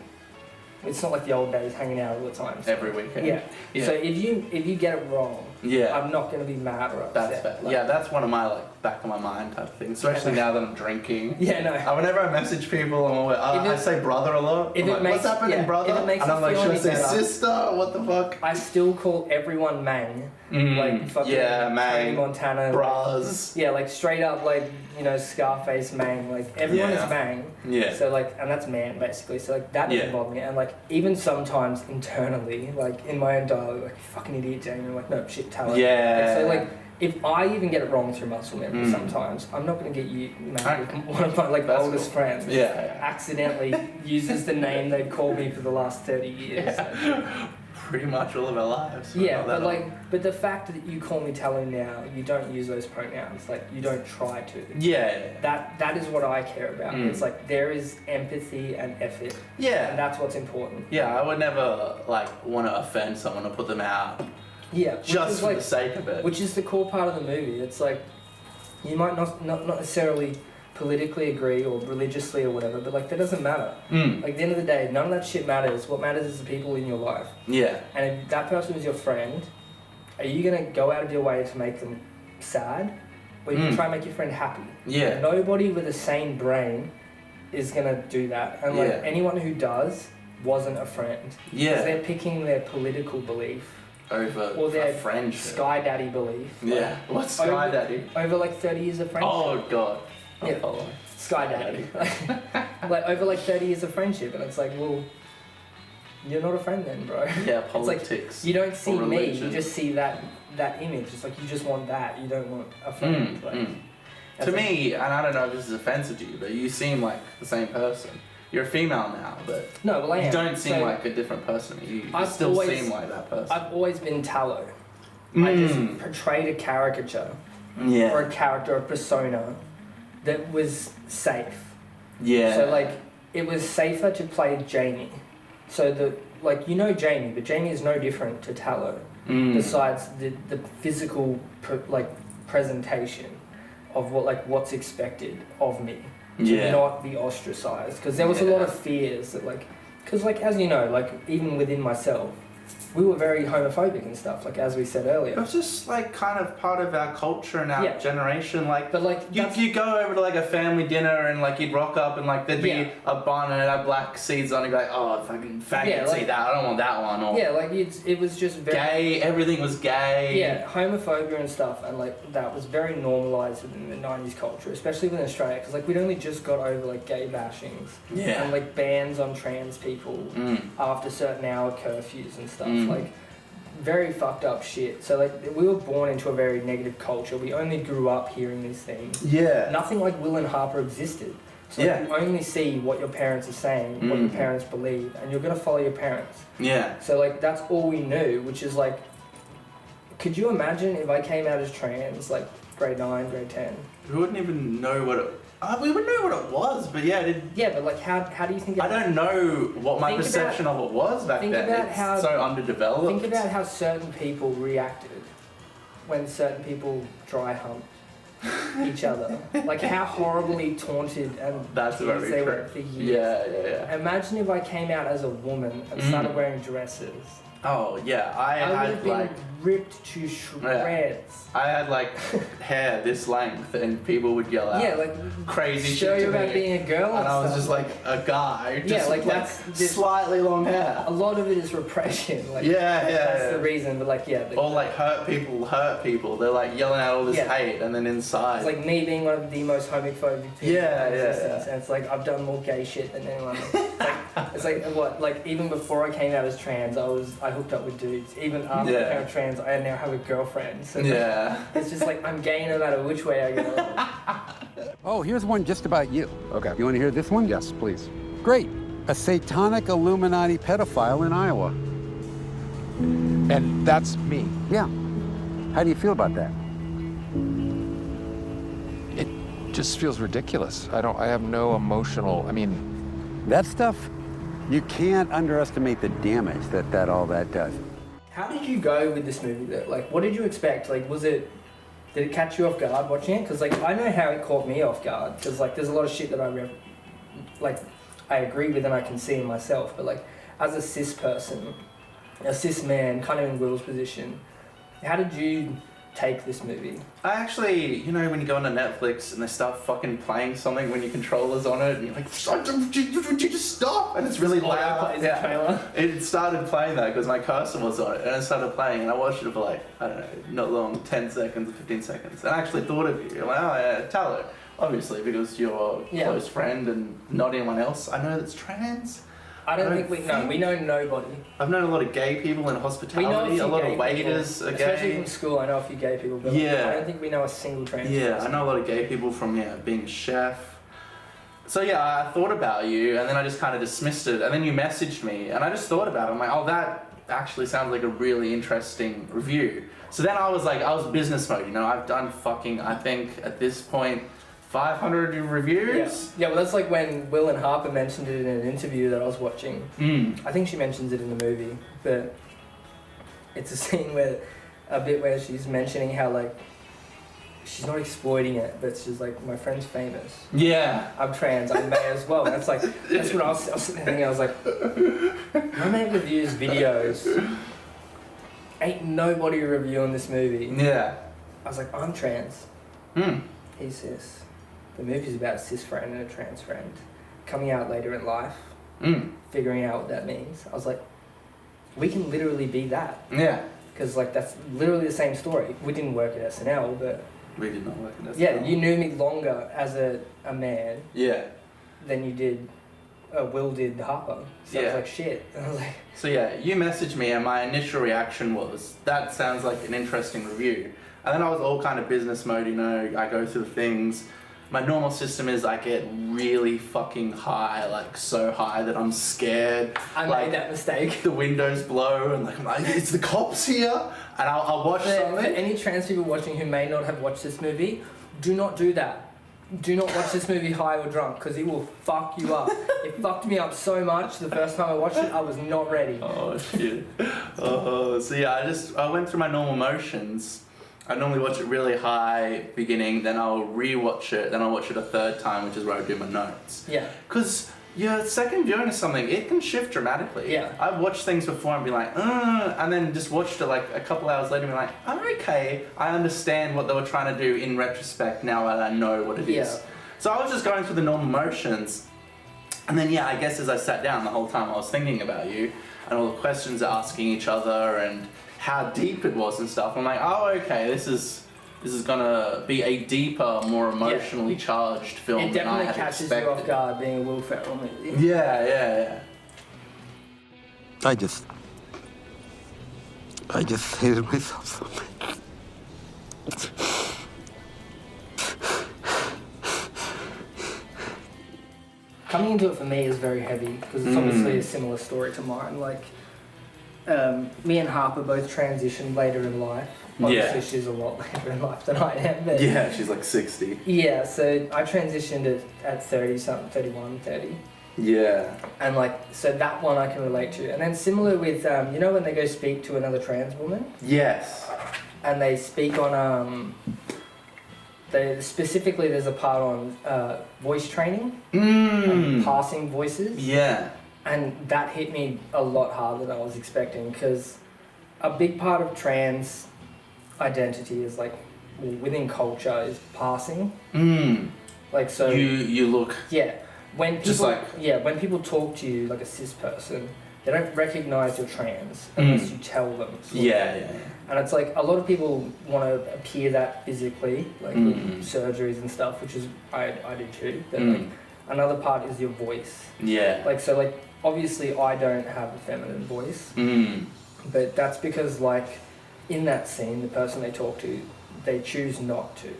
It's not like the old days hanging out all the time. So. Every weekend. Yeah. So if you get it wrong, I'm not going to be mad or upset. That's fair. Like, that's one of my like back of my mind type of things. Especially now that I'm drinking. Yeah, no. Whenever I message people, I say brother a lot. If I'm it like, makes, what's happening, brother? If it makes and I'm like, should I say better, sister? What the fuck? I still call everyone Mang. Like fucking Mang. Montana. Bras. Like, like straight up like, you know, Scarface Mang. Like everyone is Mang. Yeah. So like, and that's man basically. So like that doesn't bother me. And like even sometimes internally, like in my own dialogue, like fucking idiot Jamie. I'm like, no shit, Tallow. Yeah. So like, if I even get it wrong through muscle memory sometimes, I'm not going to get you mad with one of my like oldest friends. Accidentally uses the name they've called me for the last 30 years. So. Pretty much all of our lives. But the fact that you call me Tallow now, you don't use those pronouns. Like you don't try to. That is what I care about. It's like there is empathy and effort. Yeah. And that's what's important. Yeah, I would never like want to offend someone or put them out. Yeah. Just for the sake of it. Which is the core part of the movie. It's like you might not necessarily politically agree or religiously or whatever, but like that doesn't matter. Like at the end of the day, none of that shit matters. What matters is the people in your life. Yeah. And if that person is your friend, are you gonna go out of your way to make them sad, or you can try and make your friend happy? Yeah. Nobody with a sane brain is gonna do that, and like anyone who does wasn't a friend. Yeah. Because they're picking their political belief over their friendship. Sky Daddy belief. Yeah. What's Sky Daddy? Over like 30 years of friendship. Oh god. Sky Daddy. Like over like 30 years of friendship, and it's like, well, you're not a friend then, bro. Yeah, politics. It's like, you don't see me, you just see that image. It's like you just want that. You don't want a friend. To me, and I don't know if this is offensive to you, but you seem like the same person. You're a female now, but I am. You don't seem like a different person. You still seem like that person. I've always been Tallow. I just portrayed a caricature. Or a character, a persona that was safe. Yeah. So like it was safer to play Jamie. So you know Jamie, but Jamie is no different to Tallow. Besides the physical presentation of what's expected of me. To not be ostracized, because there was a lot of fears that because as you know, even within myself, we were very homophobic and stuff, as we said earlier. It was just kind of part of our culture and our generation. You go over to a family dinner and you'd rock up and there'd be a bun and it had black seeds on it. You'd be like, oh, fucking faggots, eat that. I don't want that one. Or it was just very gay. Everything was gay. Yeah, homophobia and stuff, and that was very normalised within the 90s culture, especially within Australia, because we'd only just got over gay bashings and bans on trans people after certain hour curfews and stuff. Very fucked up shit. So we were born into a very negative culture. We only grew up hearing these things. Yeah. Nothing like Will and Harper existed. So you only see what your parents are saying, what your parents believe, and you're gonna follow your parents. Yeah. So that's all we knew, which is could you imagine if I came out as trans, grade 9, grade 10? We wouldn't even know what it. We would know what it was, but but how do you think? I don't know what my perception of it was back then. It's so underdeveloped. Think about how certain people reacted when certain people dry hump. each other. Like how horribly taunted and That's very they true. were for years. Yeah. Imagine if I came out as a woman and started wearing dresses. Oh yeah, I would had have been like ripped to shreds. I had like hair this length, and people would yell out Yeah, like crazy show shit you to about me. being a girl. And I was stuff. just like a guy, just Yeah, like, like that's just- slightly long hair. A lot of it is repression. Like that's the reason. But like Or like hurt people. They're like yelling out all this hate, and then inside. It's like me being one of the most homophobic people Yeah, in yeah, existence, and it's like I've done more gay shit than anyone else. It's like what? Like even before I came out as trans, I hooked up with dudes. Even after I became trans, I now have a girlfriend. So it's just like I'm gay no matter which way I go. Oh, here's one just about you. Okay. You want to hear this one? Yes, please. Great. A satanic Illuminati pedophile in Iowa. And that's me. Yeah. How do you feel about that? It just feels ridiculous. I have no emotional, That stuff, you can't underestimate the damage that all that does. How did you go with this movie though? Like, what did you expect? Like, did it catch you off guard watching it? Because like I know how it caught me off guard. Because like there's a lot of shit that I agree with and I can see in myself. But like as a cis person, a cis man, kind of in Will's position, how did you take this movie? I actually, when you go onto Netflix and they start fucking playing something when your controller's on it, and you're like, would you just stop? And it's really loud. Plays the trailer. It started playing that because my cursor was on it, and it started playing, and I watched it for like, I don't know, not long, 10 seconds, 15 seconds. And I actually thought of you. I'm like, oh yeah, Tallow. Obviously, because you're a close friend and not anyone else I know that's trans. I don't think we know nobody. I've known a lot of gay people in hospitality, a lot of waiters are gay. Especially from school, I know a few gay people, but I don't think we know a single trans person. I know a lot of gay people from being a chef. So I thought about you, and then I just kind of dismissed it, and then you messaged me, and I just thought about it. I'm like, oh, that actually sounds like a really interesting review. So then I was business mode, I've done I think at this point, 500 reviews? Yeah, well that's like when Will and Harper mentioned it in an interview that I was watching. I think she mentions it in the movie, but it's a scene where she's mentioning how like, she's not exploiting it, but she's like, my friend's famous. Yeah. I'm trans, I may as well. And it's like, that's what I was sitting there thinking, I was like, my man reviews videos. Ain't nobody reviewing this movie. Yeah. I was like, I'm trans. He's cis. The movie's about a cis friend and a trans friend coming out later in life, figuring out what that means. I was like, we can literally be that. Yeah. Because like that's literally the same story. We didn't work at SNL, but we did not work at SNL. Yeah, you knew me longer as a man. Yeah. Than you did. Will did Harper. So I was like, shit. And I was like. So you messaged me, and my initial reaction was, that sounds like an interesting review. And then I was all kind of business mode, I go through the things. My normal system is I get really fucking high, like so high that I'm scared. I made that mistake. The windows blow, and I'm like, it's the cops here, and I'll watch something. For any trans people watching who may not have watched this movie, do not do that. Do not watch this movie high or drunk, because it will fuck you up. It fucked me up so much the first time I watched it, I was not ready. Oh shit. So I went through my normal motions. I normally watch it really high beginning, then I'll re-watch it, then I'll watch it a third time, which is where I do my notes. Yeah. Because your second viewing of something, it can shift dramatically. Yeah. I've watched things before and be like, and then just watched it like a couple hours later and be like, oh, okay, I understand what they were trying to do in retrospect now that I know what it is. So I was just going through the normal motions. And then, I guess as I sat down the whole time I was thinking about you and all the questions they're asking each other and how deep it was and stuff. I'm like, oh, okay, this is gonna be a deeper, more emotionally charged film it than I definitely had catches expected. you off guard being a Will Ferrell movie. Yeah. I just hated myself so much. Coming into it for me is very heavy because it's obviously a similar story to mine. Like, me and Harper both transitioned later in life. Obviously, she's a lot later in life than I am. But she's like 60. Yeah, so I transitioned at 30 something, 31, 30. Yeah. And like, so that one I can relate to. And then similar with, when they go speak to another trans woman? Yes. And they speak on, specifically there's a part on voice training and passing voices. Yeah. And that hit me a lot harder than I was expecting, because a big part of trans identity is like, within culture, is passing. Like, so you look when people just like when people talk to you like a cis person, they don't recognize you're trans unless you tell them. Yeah. And it's like a lot of people want to appear that physically, like with surgeries and stuff, which is I do too. But like another part is your voice. Yeah. Like, so like obviously I don't have a feminine voice, but that's because like in that scene, the person they talk to, they choose not to.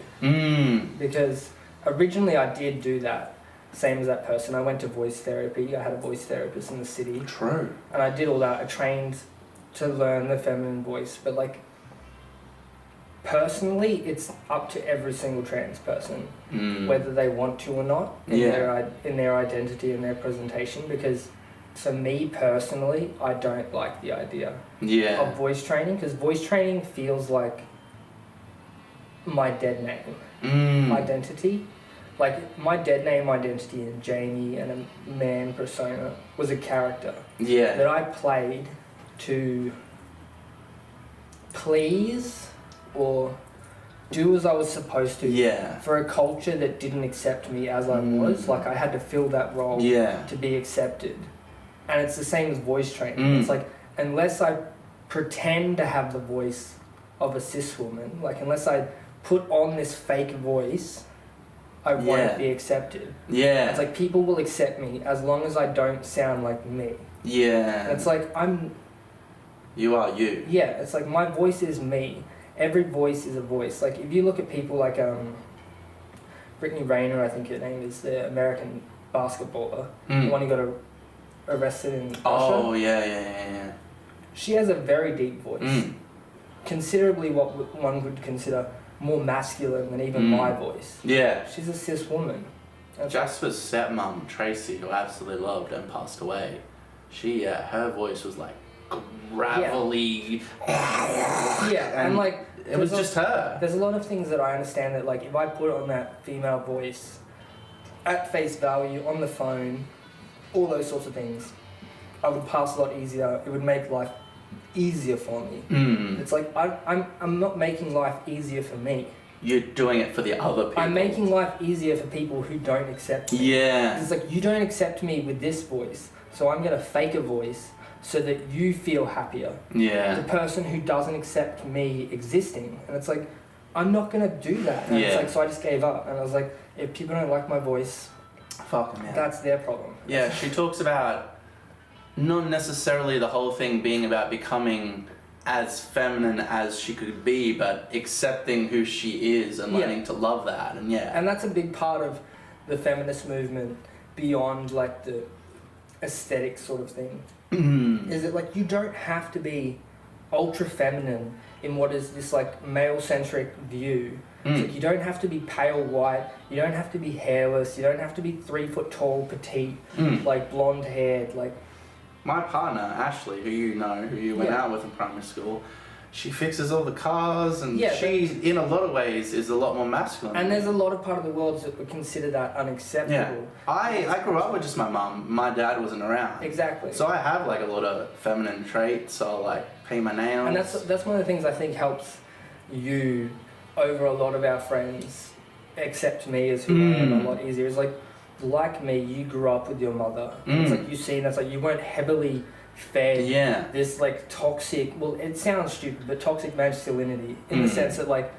Because originally I did do that. Same as that person. I went to voice therapy. I had a voice therapist in the city. True. And I did all that. I trained to learn the feminine voice. But like, personally, it's up to every single trans person, whether they want to or not, in their identity and their presentation. Because for me personally, I don't like the idea of voice training, because voice training feels like my dead name identity. Like, my dead name identity in Jamie and a man persona was a character that I played to please or do as I was supposed to for a culture that didn't accept me as I was. Like, I had to fill that role to be accepted. And it's the same as voice training. It's like, unless I pretend to have the voice of a cis woman, like, unless I put on this fake voice, I won't be accepted. It's like, people will accept me as long as I don't sound like me. And it's like, you are you. It's like, my voice is me. Every voice is a voice. Like, if you look at people like Brittany Rayner, I think her name is, the American basketballer, the one who got arrested in Russia. Oh, yeah. She has a very deep voice. Considerably what one would consider more masculine than even my voice. She's a cis woman. Jasper's stepmom, Tracy, who I absolutely loved and passed away, her voice was like gravelly. And like, it was just her. There's a lot of things that I understand that, like, if I put on that female voice at face value, on the phone, all those sorts of things, I would pass a lot easier. It would make life easier for me. It's like, I'm not making life easier for me. You're doing it for the other people. I'm making life easier for people who don't accept me. It's like, you don't accept me with this voice, so I'm going to fake a voice so that you feel happier. The person who doesn't accept me existing. And it's like, I'm not going to do that. And it's like, so I just gave up. And I was like, if people don't like my voice, fuck them, that's their problem. She talks about not necessarily the whole thing being about becoming as feminine as she could be, but accepting who she is and learning to love that. And that's a big part of the feminist movement, beyond like the aesthetic sort of thing. Is that, like, you don't have to be ultra feminine in what is this like male centric view. It's like, you don't have to be pale white, you don't have to be hairless, you don't have to be 3 foot tall, petite, like blonde haired, like. My partner, Ashley, who you know, who you went out with in primary school, she fixes all the cars, and she, in a lot of ways, is a lot more masculine. And there's a lot of part of the world that would consider that unacceptable. I grew up with just my mum. My dad wasn't around. Exactly. So I have like a lot of feminine traits. I'll like paint my nails. And that's one of the things I think helps you over a lot of our friends accept me as who I am a lot easier. Is like me, you grew up with your mother. It's like, you seen that's like, you weren't heavily fed this like toxic, well, it sounds stupid, but toxic masculinity in the sense that, like,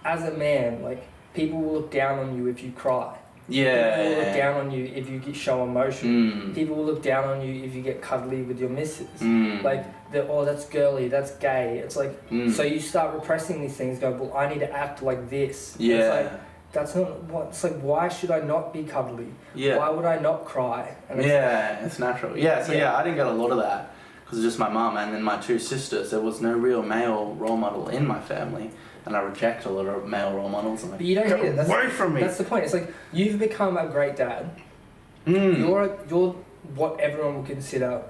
as a man, like, people will look down on you if you cry. People will look down on you if you show emotion. People will look down on you if you get cuddly with your missus. Like, that's girly, that's gay. It's like, so you start repressing these things, go, well, I need to act like this. It's like, that's not what, it's like, why should I not be cuddly? Why would I not cry? And it's natural. I didn't get a lot of that because it's just my mum and then my 2 sisters. There was no real male role model in my family, and I reject a lot of male role models. And but you don't need it. That's, away from me. That's the point. It's like, you've become a great dad. You're what everyone will consider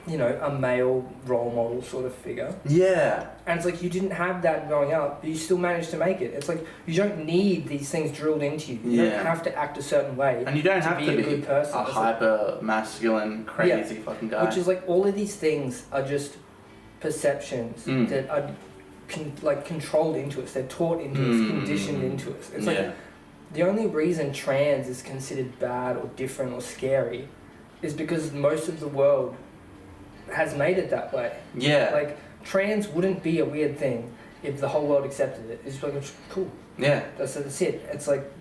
you know, a male role model sort of figure. Yeah. And it's like you didn't have that growing up, but you still managed to make it. It's like you don't need these things drilled into you. You don't have to act a certain way. And you don't have to be a good person. A hyper masculine, crazy fucking guy. Which is like all of these things are just perceptions that are controlled into us. They're taught into us, conditioned into us. It's like the only reason trans is considered bad or different or scary is because most of the world has made it that way. Yeah. Like, trans wouldn't be a weird thing if the whole world accepted it. It's like, it's cool. Yeah. That's it. It's like,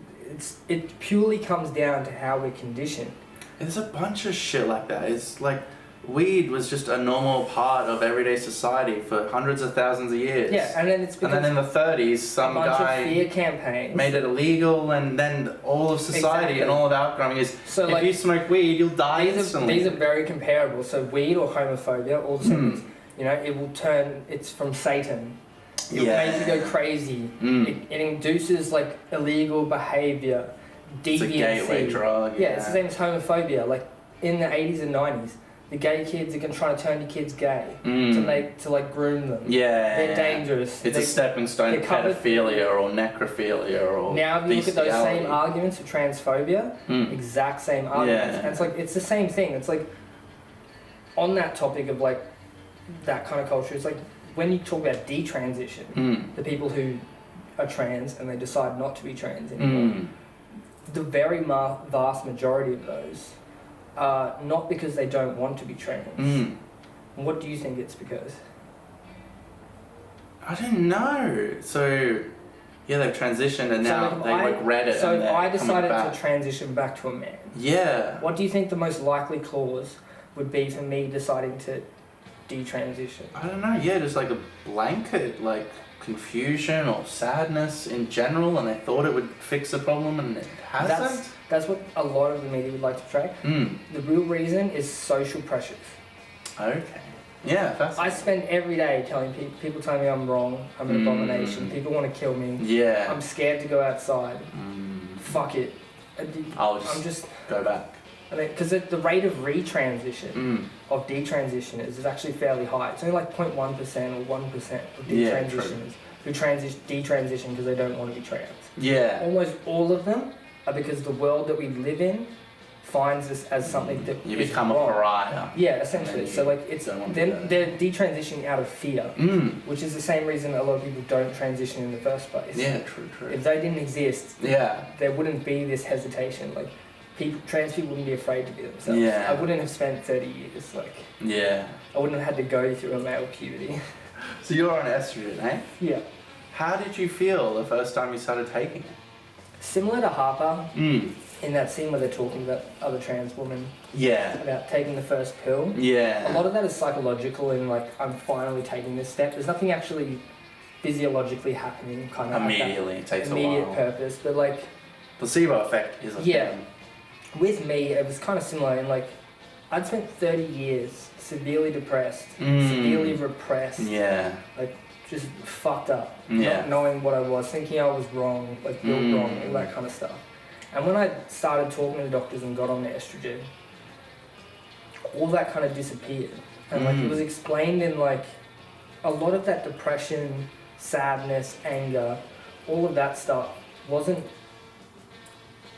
it purely comes down to how we're conditioned. There's a bunch of shit like that. It's like, weed was just a normal part of everyday society for hundreds of thousands of years. Yeah, and then it's because and then in the 30s, some bunch guy of fear campaigns made it illegal, and then all of society and all of outgrowing is, so if like, you smoke weed, you'll die instantly. These are very comparable. So weed or homophobia, all the same things. You know, it will turn, it's from Satan. It will make you go crazy. It induces like illegal behaviour, deviancy. It's a gateway drug. Yeah, it's the same as homophobia. Like in the 80s and 90s, the gay kids are going to try to turn your kids gay to like groom them. Yeah. They're dangerous. It's a stepping stone to pedophilia or necrophilia or now if you look at those bestiality. same arguments for transphobia, exact same arguments. Yeah. And it's like, it's the same thing. It's like, on that topic of like, that kind of culture, it's like, when you talk about detransition, the people who are trans and they decide not to be trans anymore, the very vast majority of those are not because they don't want to be trans. What do you think it's because? I don't know. So, yeah, they've transitioned and now they regret it. So and if I decided to transition back to a man, what do you think the most likely clause would be for me deciding to detransition? I don't know, just like a blanket, like confusion or sadness in general, and they thought it would fix the problem and it hasn't. That's what a lot of the media would like to portray. The real reason is social pressures. Okay. Yeah, that's... I spend every day telling people telling me I'm wrong, I'm an abomination, people want to kill me, I'm scared to go outside, fuck it. I'll just go back. Because the rate of retransition, of detransition is actually fairly high. It's only like 0.1% or 1% of detransitioners who detransition because they don't want to be trans. Yeah. Almost all of them are because the world that we live in finds this as something that you is become wrong. a pariah. Yeah, essentially. So like they're detransitioning out of fear, which is the same reason a lot of people don't transition in the first place. Yeah, true. If they didn't exist, there wouldn't be this hesitation. Like trans people wouldn't be afraid to be themselves. Yeah. I wouldn't have spent 30 years I wouldn't have had to go through a male puberty. So you're on estrogen, eh? Yeah. How did you feel the first time you started taking it? Similar to Harper, in that scene where they're talking about other trans women. Yeah. About taking the first pill. Yeah. A lot of that is psychological and like, I'm finally taking this step. There's nothing actually physiologically happening kind of immediately. Like it takes immediate a while. purpose, but like... Placebo effect is a thing. With me, it was kind of similar in like, I'd spent 30 years severely depressed, severely repressed. Yeah. Like, just fucked up. Not knowing what I was, thinking I was wrong, like built wrong, all that kind of stuff. And when I started talking to the doctors and got on the estrogen, all that kind of disappeared. And like, it was explained in like, a lot of that depression, sadness, anger, all of that stuff wasn't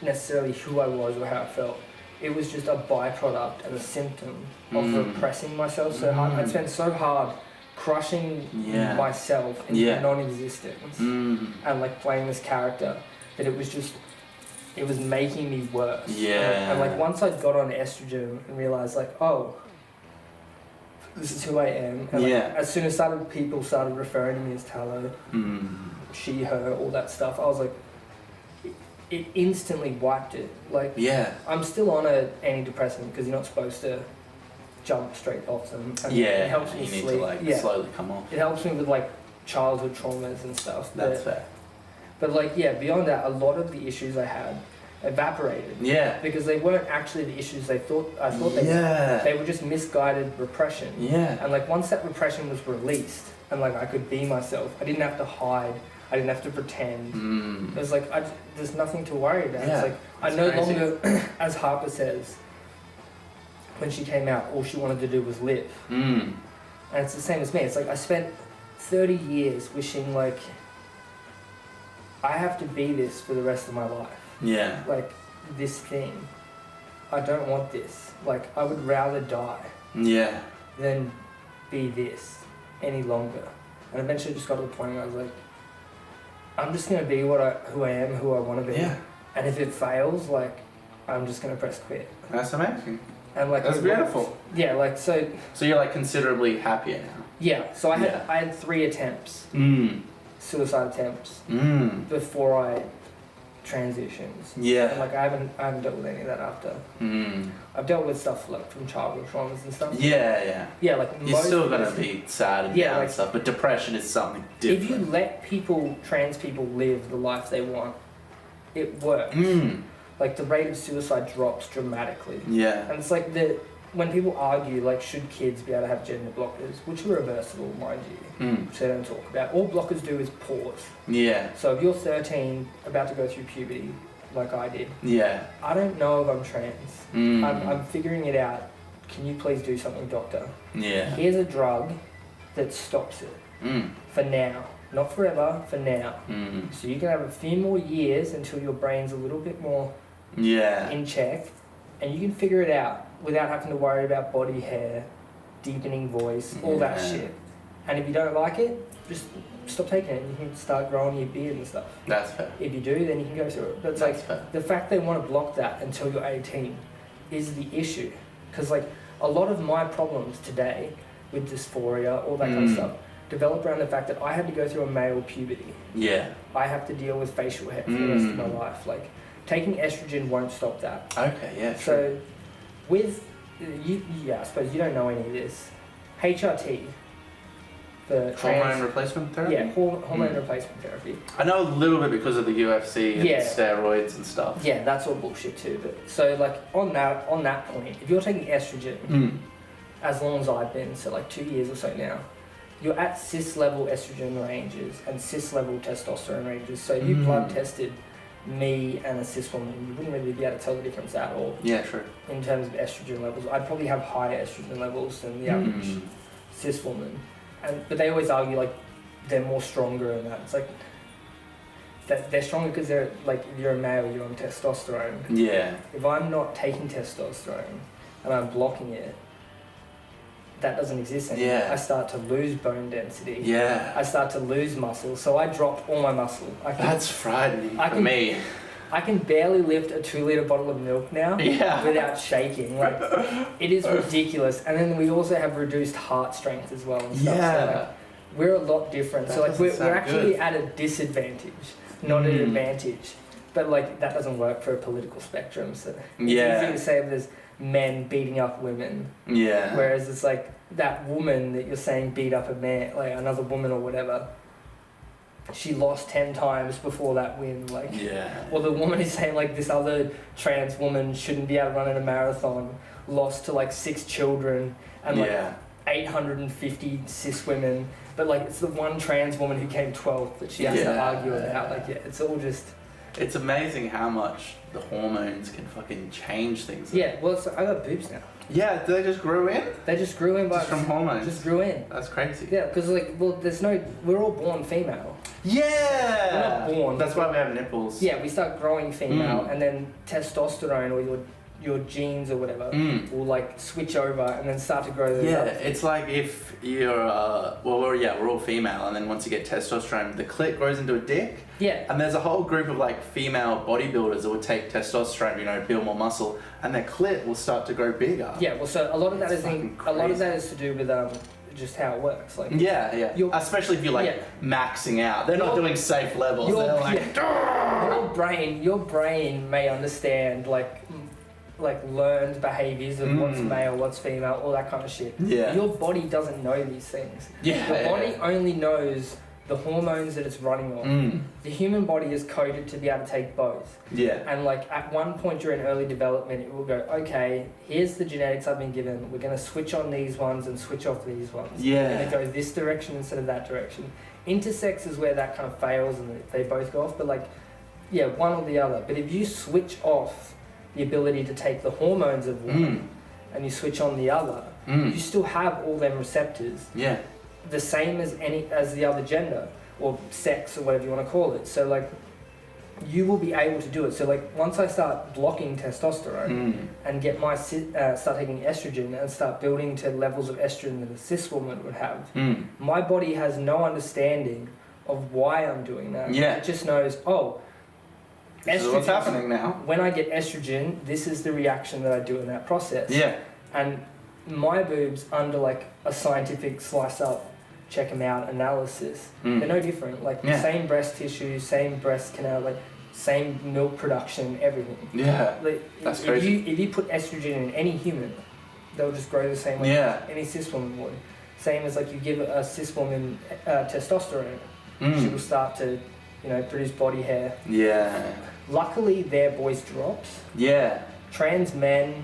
necessarily who I was or how I felt. It was just a byproduct and a symptom of repressing myself so hard. I'd spent so hard crushing myself into non-existence and like playing this character that it was making me worse. And like once I got on estrogen and realized like, oh, this is who I am. And like, as soon as people started referring to me as Tallow, she, her, all that stuff, I was like, it instantly wiped it. Like, I'm still on an antidepressant because you're not supposed to jump straight off them. And it helps me sleep. To slowly come off. It helps me with like childhood traumas and stuff. That's fair. But like, beyond that, a lot of the issues I had evaporated. Because they weren't actually the issues I thought they were. They were just misguided repression. And like once that repression was released and like I could be myself, I didn't have to hide. I didn't have to pretend. It was like, there's nothing to worry about. It's like, I no longer, as Harper says, when she came out, all she wanted to do was live. And it's the same as me. It's like I spent 30 years wishing like I have to be this for the rest of my life. Yeah. Like this thing. I don't want this. Like I would rather die Yeah. than be this any longer. And eventually just got to the point where I was like, I'm just gonna be who I am, who I want to be. Yeah. And if it fails, like I'm just gonna press quit. That's amazing. And like That's beautiful. Yeah, like so. So you're like considerably happier now. Yeah. So I had 3 attempts, suicide attempts, before I transitioned. Yeah. And like I haven't dealt with any of that after. I've dealt with stuff like from childhood traumas and stuff. Yeah. Yeah, like You're still gonna be sad and down and stuff, but depression is something different. If you let trans people live the life they want, it works. Like the rate of suicide drops dramatically. Yeah. And it's like when people argue like should kids be able to have gender blockers, which are reversible, mind you, which they don't talk about. All blockers do is pause. Yeah. So if you're 13, about to go through puberty, like I did, yeah, I don't know if I'm trans. I'm figuring it out. Can you please do something, doctor? Yeah. Here's a drug that stops it. For now. Not forever, for now. So you can have a few more years until your brain's a little bit more in check, and you can figure it out without having to worry about body hair, deepening voice, all that shit. And if you don't like it, just stop taking it. You can start growing your beard and stuff. That's fair. If you do, then you can go through it. But it's like fair. The fact they want to block that until you're 18 is the issue. Because like a lot of my problems today with dysphoria, all that kind of stuff, develop around the fact that I had to go through a male puberty. Yeah. I have to deal with facial hair for the rest of my life. Like taking estrogen won't stop that. Okay, yeah, So with I suppose you don't know any of this. HRT, the hormone replacement therapy? Yeah, hormone replacement therapy. I know a little bit because of the UFC and Yeah. steroids and stuff. Yeah, that's all bullshit too. But so like on that point, if you're taking estrogen, as long as I've been, so like 2 years or so now, you're at cis level estrogen ranges and cis level testosterone ranges. So you blood tested me and a cis woman, you wouldn't really be able to tell the difference at all. Yeah, true. In terms of estrogen levels, I'd probably have higher estrogen levels than the average cis woman. But they always argue like they're more stronger and that. It's like that they're stronger because they're like if you're a male, you're on testosterone. Yeah. If I'm not taking testosterone and I'm blocking it, that doesn't exist anymore. Yeah. I start to lose bone density. Yeah. I start to lose muscle, so I dropped all my muscle. That's frightening for me. I can barely lift a 2-liter bottle of milk now without shaking. Like it is ridiculous. And then we also have reduced heart strength as well and stuff. Yeah. So like, we're a lot different. That so like doesn't we're sound actually good. at a disadvantage, not an advantage. But like that doesn't work for a political spectrum. So it's easy to say if there's men beating up women. Yeah. Whereas it's like that woman that you're saying beat up a man, like another woman or whatever. She lost 10 times before that win, like. Yeah. Or the woman is saying like this other trans woman shouldn't be able to run in a marathon, lost to like 6 children and like 850 cis women, but like it's the one trans woman who came 12th that she has to argue about. Like it's all just. It's amazing how much the hormones can fucking change things. Yeah, well, I got boobs now. Yeah, do they just grow in? They just grew in by just from hormones. Just grew in. That's crazy. Yeah, because like, well, we're all born female. Yeah. We're not born. That's why we have nipples. Yeah, we start growing female, and then testosterone or your genes or whatever will like switch over and then start to grow those up. It's like if you're we're all female, and then once you get testosterone, the clit grows into a dick. Yeah. And there's a whole group of like female bodybuilders that will take testosterone, build more muscle, and their clit will start to grow bigger. Yeah. Well, so a lot of that It's is to do with just how it works. Like. Yeah. Especially if you're maxing out. They're not doing safe levels. They're like. Your brain may understand like learned behaviors of what's male, what's female, all that kind of shit. Yeah. Your body doesn't know these things. Yeah. Your body only knows the hormones that it's running on. The human body is coded to be able to take both. Yeah. And like at one point during early development, it will go, okay, here's the genetics I've been given. We're going to switch on these ones and switch off these ones. Yeah. We're going to go this direction instead of that direction. Intersex is where that kind of fails and they both go off. But like, one or the other. But if you switch off the ability to take the hormones of women and you switch on the other, you still have all them receptors. Yeah. The same as the other gender or sex or whatever you want to call it. So like, you will be able to do it. So like, once I start blocking testosterone and get start taking estrogen and start building to levels of estrogen that a cis woman would have, my body has no understanding of why I'm doing that. Yeah. It just knows, This is what's happening now. When I get estrogen, this is the reaction that I do in that process. Yeah. And my boobs, under like a scientific slice up, check them out analysis, they're no different. Like same breast tissue, same breast canal, like same milk production, everything. Yeah. Like, That's crazy. If you put estrogen in any human, they'll just grow the same way any cis woman would. Same as like you give a cis woman testosterone, she will start to, produce body hair. Yeah. Luckily, their voice drops. Yeah. Trans men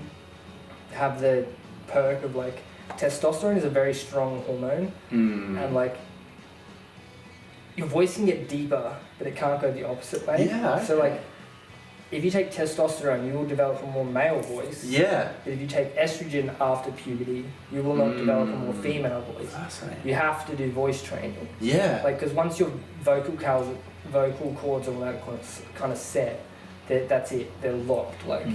have the perk of like, testosterone is a very strong hormone, and like, your voice can get deeper, but it can't go the opposite way. Yeah. Okay. So like, if you take testosterone, you will develop a more male voice. Yeah. But if you take estrogen after puberty, you will not develop a more female voice. Fascinating. You have to do voice training. Yeah. Like, because once your vocal cords are all that kind of set, that's it. They're locked. Like,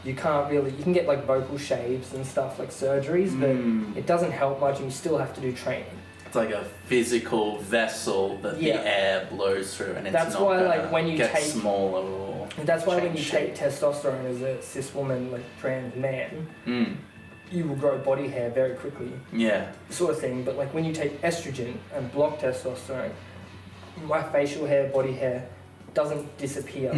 you can't really. You can get like vocal shaves and stuff like surgeries, but it doesn't help much, and you still have to do training. It's like a physical vessel that the air blows through, and that's it's not why, gonna like, when you get take smaller or. That's why when you shape. take testosterone as a cis woman, like trans man, you will grow body hair very quickly. Yeah. Sort of thing. But like when you take estrogen and block testosterone, my facial hair, body hair doesn't disappear.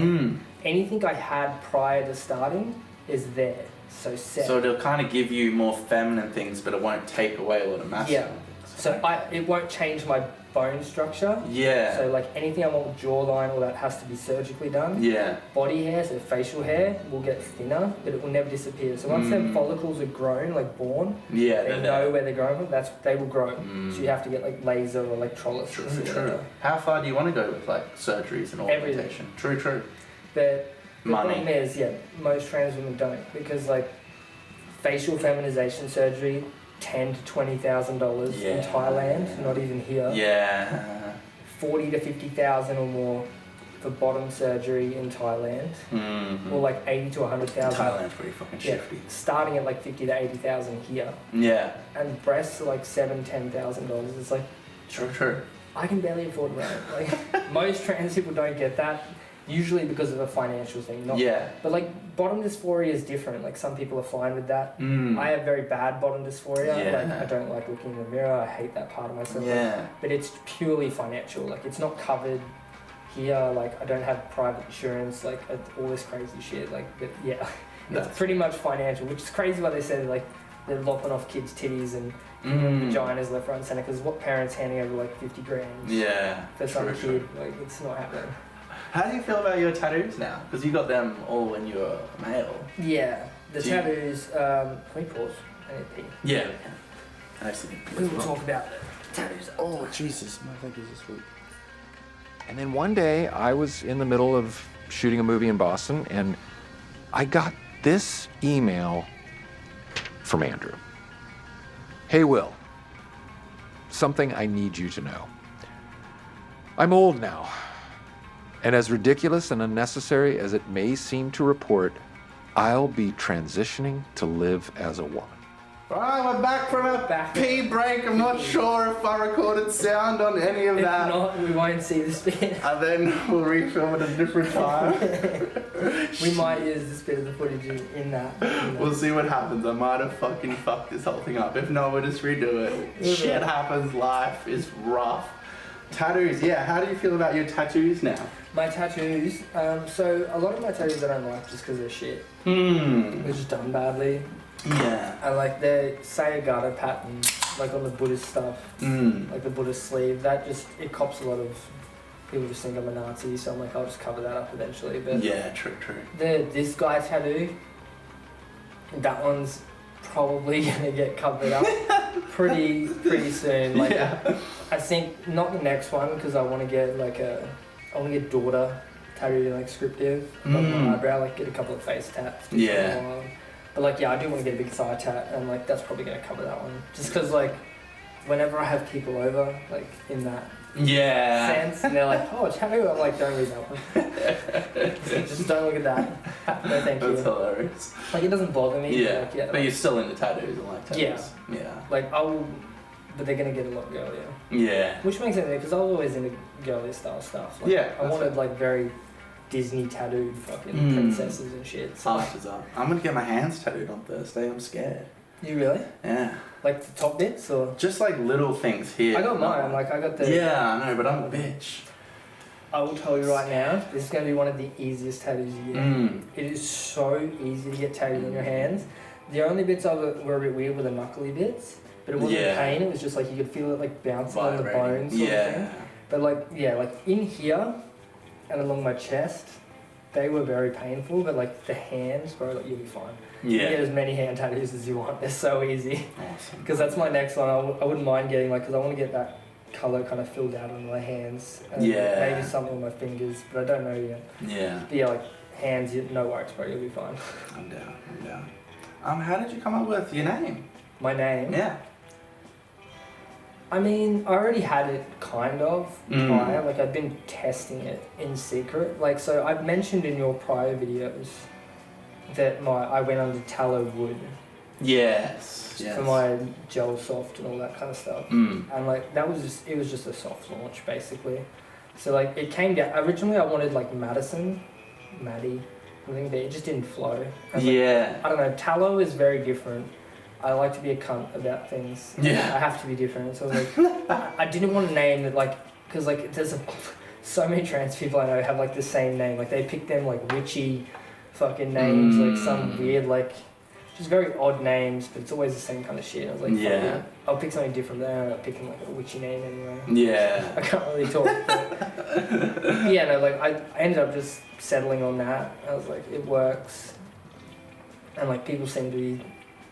Anything I had prior to starting is there. So set. So it'll kind of give you more feminine things, but it won't take away a lot of masculine things. So it won't change my bone structure. Yeah. So like anything I want with jawline, all that has to be surgically done. Yeah. Body hair, so facial hair, will get thinner, but it will never disappear. So once them follicles are grown, like born, they know where they're growing from, they will grow. So you have to get like laser or electrolysis. True. How far do you want to go with like surgeries and augmentation? True. But the Money. problem is, most trans women don't, because like facial feminization surgery, $10,000 to $20,000 in Thailand, not even here. Yeah. 40 to 50,000 or more for bottom surgery in Thailand, or like 80 to 100,000. Thailand's pretty fucking shifty. Starting at like 50 to 80,000 here. Yeah. And breasts are like $7,000-$10,000. It's like, True. I can barely afford that. Like most trans people don't get that. Usually because of a financial thing. But like bottom dysphoria is different. Like some people are fine with that. I have very bad bottom dysphoria. Like I don't like looking in the mirror. I hate that part of myself. But it's purely financial. Like it's not covered here. Like I don't have private insurance. Like all this crazy shit. Like it's pretty much financial, which is crazy why they say like they're lopping off kids' titties and vaginas left, right, and centre. Because what parents handing over like 50 grand? For some kid, like it's not happening. How do you feel about your tattoos now? Because you got them all when you were male. Yeah, the tattoos. Can we pause? I need to pee. Yeah. I see. We will talk about the tattoos. Oh, Jesus. My leg is this week. And then one day, I was in the middle of shooting a movie in Boston, and I got this email from Andrew. Hey, Will. Something I need you to know. I'm old now. And as ridiculous and unnecessary as it may seem to report, I'll be transitioning to live as a woman. Alright, we're back from a pee break. I'm not sure if I recorded sound on any of that. If not, we won't see this bit. And then we'll refilm it at a different time. We might use this bit of the footage in that. We'll see what happens. I might have fucking fucked this whole thing up. If not, we'll just redo it. Shit happens. Life is rough. Tattoos, how do you feel about your tattoos now? My tattoos, so a lot of my tattoos I don't like just because they're shit. They're just done badly. Yeah. I like the Sayagata pattern, like on the Buddhist stuff, like the Buddhist sleeve. That just, it cops a lot of people just think I'm a Nazi, so I'm like, I'll just cover that up eventually. But yeah, true. This guy tattoo, that one's probably gonna get covered up pretty soon. Like, I think not the next one because I want to get daughter tattooed like scriptive, like my eyebrow, like get a couple of face tats. But like, yeah, I do want to get a big thigh tat, and like that's probably gonna cover that one. Just because like, whenever I have people over, like in that sense, and they're like, "Oh, tattoo," I'm like, "Don't read that one. Just don't look at that. No, thank you." That's hilarious. Like, it doesn't bother me. Yeah, But, like, but you're still into tattoos and like tattoos. Yeah. Like but they're gonna get a lot girlier. Yeah. Which makes sense because I was always into girly style stuff. Like, Yeah, I that's wanted it. like very Disney tattooed fucking princesses and shit. So. Heart is up. I'm gonna get my hands tattooed on Thursday. I'm scared. You really? Yeah. Like the top bits or? Just like little things here. I got mine. Like I got the. Yeah, I know, but I'm a bitch. I will tell you right now, this is going to be one of the easiest tattoos you get. It is so easy to get tattooed on your hands. The only bits of it were a bit weird were the knuckly bits, but it wasn't pain. It was just like you could feel it like bouncing on the bones. Sort of thing. But like like in here and along my chest, they were very painful. But like the hands, bro, like you'll be fine. Yeah. You get as many hand tattoos as you want. They're so easy. Awesome. Because that's my next one. I wouldn't mind getting like, because I want to get that colour kind of filled out on my hands. And maybe something on my fingers, but I don't know yet. Yeah. But yeah, like hands, no worries, bro. You'll be fine. I'm down. How did you come up with your name? My name? Yeah. I mean, I already had it kind of prior. Like I've been testing it in secret. Like, so I've mentioned in your prior videos that I went under Tallow wood. Yes. For my gel soft and all that kind of stuff. And like it was just a soft launch basically. So like it came down, originally I wanted like Maddie, I think, but it just didn't flow. And like, I don't know, Tallow is very different. I like to be a cunt about things. Yeah. I have to be different. So I was like, I didn't want a name that like, because like there's so many trans people I know have like the same name. Like they pick them like witchy fucking names, like some weird like, just very odd names, but it's always the same kind of shit. I was like, I'll pick something different there. I'm picking like a witchy name anyway. Yeah. I can't really talk. But yeah, no, like I ended up just settling on that. I was like, it works, and like people seem to be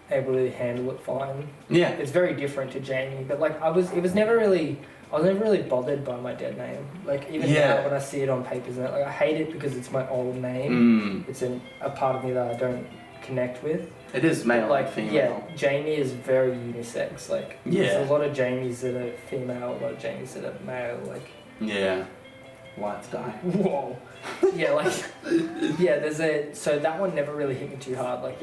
able to handle it fine. Yeah. It's very different to Jamie, but like I was never really bothered by my dead name. Like even now when I see it on papers and that, like I hate it because it's my old name. It's a part of me that I don't connect with. It is male, like female. Yeah, Jamie is very unisex. Like, there's a lot of Jamies that are female, a lot of Jamies that are male. Like, White guy. Whoa. Yeah, like, so that one never really hit me too hard. Like,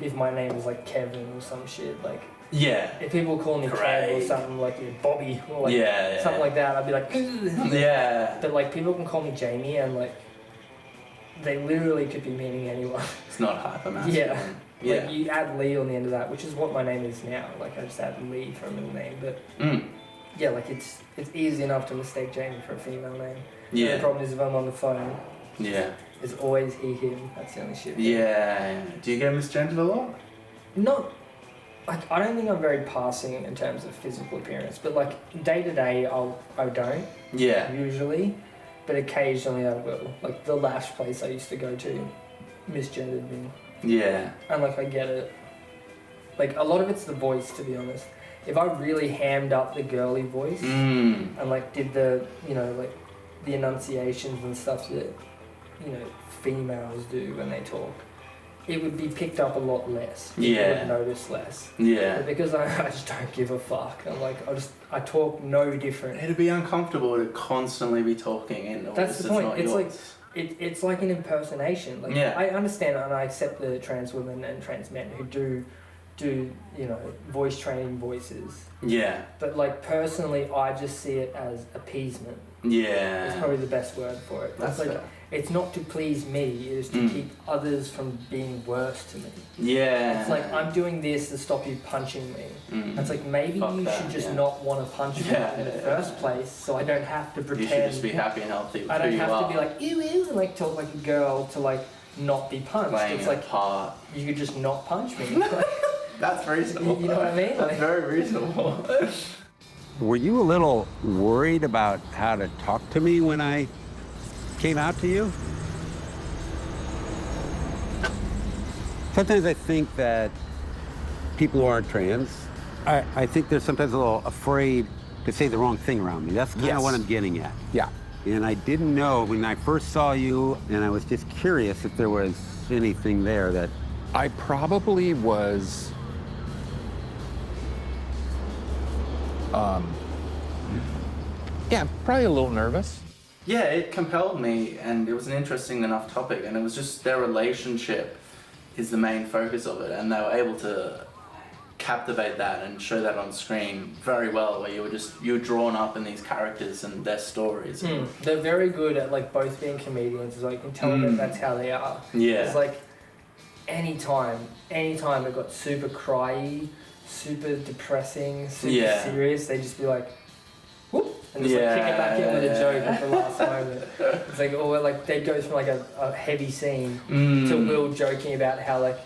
if my name was like Kevin or some shit, like, if people call me Kev or something like Bobby or like something like that, I'd be like, ugh. But like, people can call me Jamie and like, they literally could be meaning anyone. It's not hyper masculine. Like you add Lee on the end of that, which is what my name is now. Like I just add Lee for a middle name, but like it's easy enough to mistake Jamie for a female name. Yeah. And the problem is if I'm on the phone, it's always he, him. That's the only shit. Yeah. Do you get misgendered a lot? Not. Like I don't think I'm very passing in terms of physical appearance, but like day to day, I don't. Yeah. Usually, but occasionally I will. Like the last place I used to go to, misgendered me. Yeah. And like I get it. Like a lot of it's the voice, to be honest. If I really hammed up the girly voice and like did the, like the enunciations and stuff that, females do when they talk, it would be picked up a lot less. People would notice less. Yeah. But because I just don't give a fuck. I'm like, I talk no different. It'd be uncomfortable to constantly be talking in a That's voice the point. not It's yours. like it's like an impersonation. Like I understand and I accept the trans women and trans men who do voice training voices. Yeah. But like personally, I just see it as appeasement. Yeah. It's probably the best word for it. That's like it's not to please me, it is to keep others from being worse to me. Yeah. It's like I'm doing this to stop you punching me. It's like maybe you should just not want to punch me in the first place, so I don't have to pretend. You should just be happy and healthy with I don't who have you to are. be like ew ew and like talk like a girl to like not be punched. Playing it's like part. You could just not punch me. Like, that's reasonable. You know what I mean? That's very reasonable. Were you a little worried about how to talk to me when I came out to you? Sometimes I think that people who aren't trans, I think they're sometimes a little afraid to say the wrong thing around me. That's kind of what I'm getting at. Yeah. And I didn't know when I first saw you, and I was just curious if there was anything there that I probably was yeah, probably a little nervous. Yeah, it compelled me, and it was an interesting enough topic, and it was just their relationship is the main focus of it, and they were able to captivate that and show that on screen very well, where you were drawn up in these characters and their stories. They're very good at like both being comedians, so you can tell that that's how they are. Yeah. It's like anytime it got super cryy, super depressing, super serious, they just be like, whoop, and just like kick it back in with a joke at the last moment. It's like, or like they go from like a heavy scene to Will joking about how like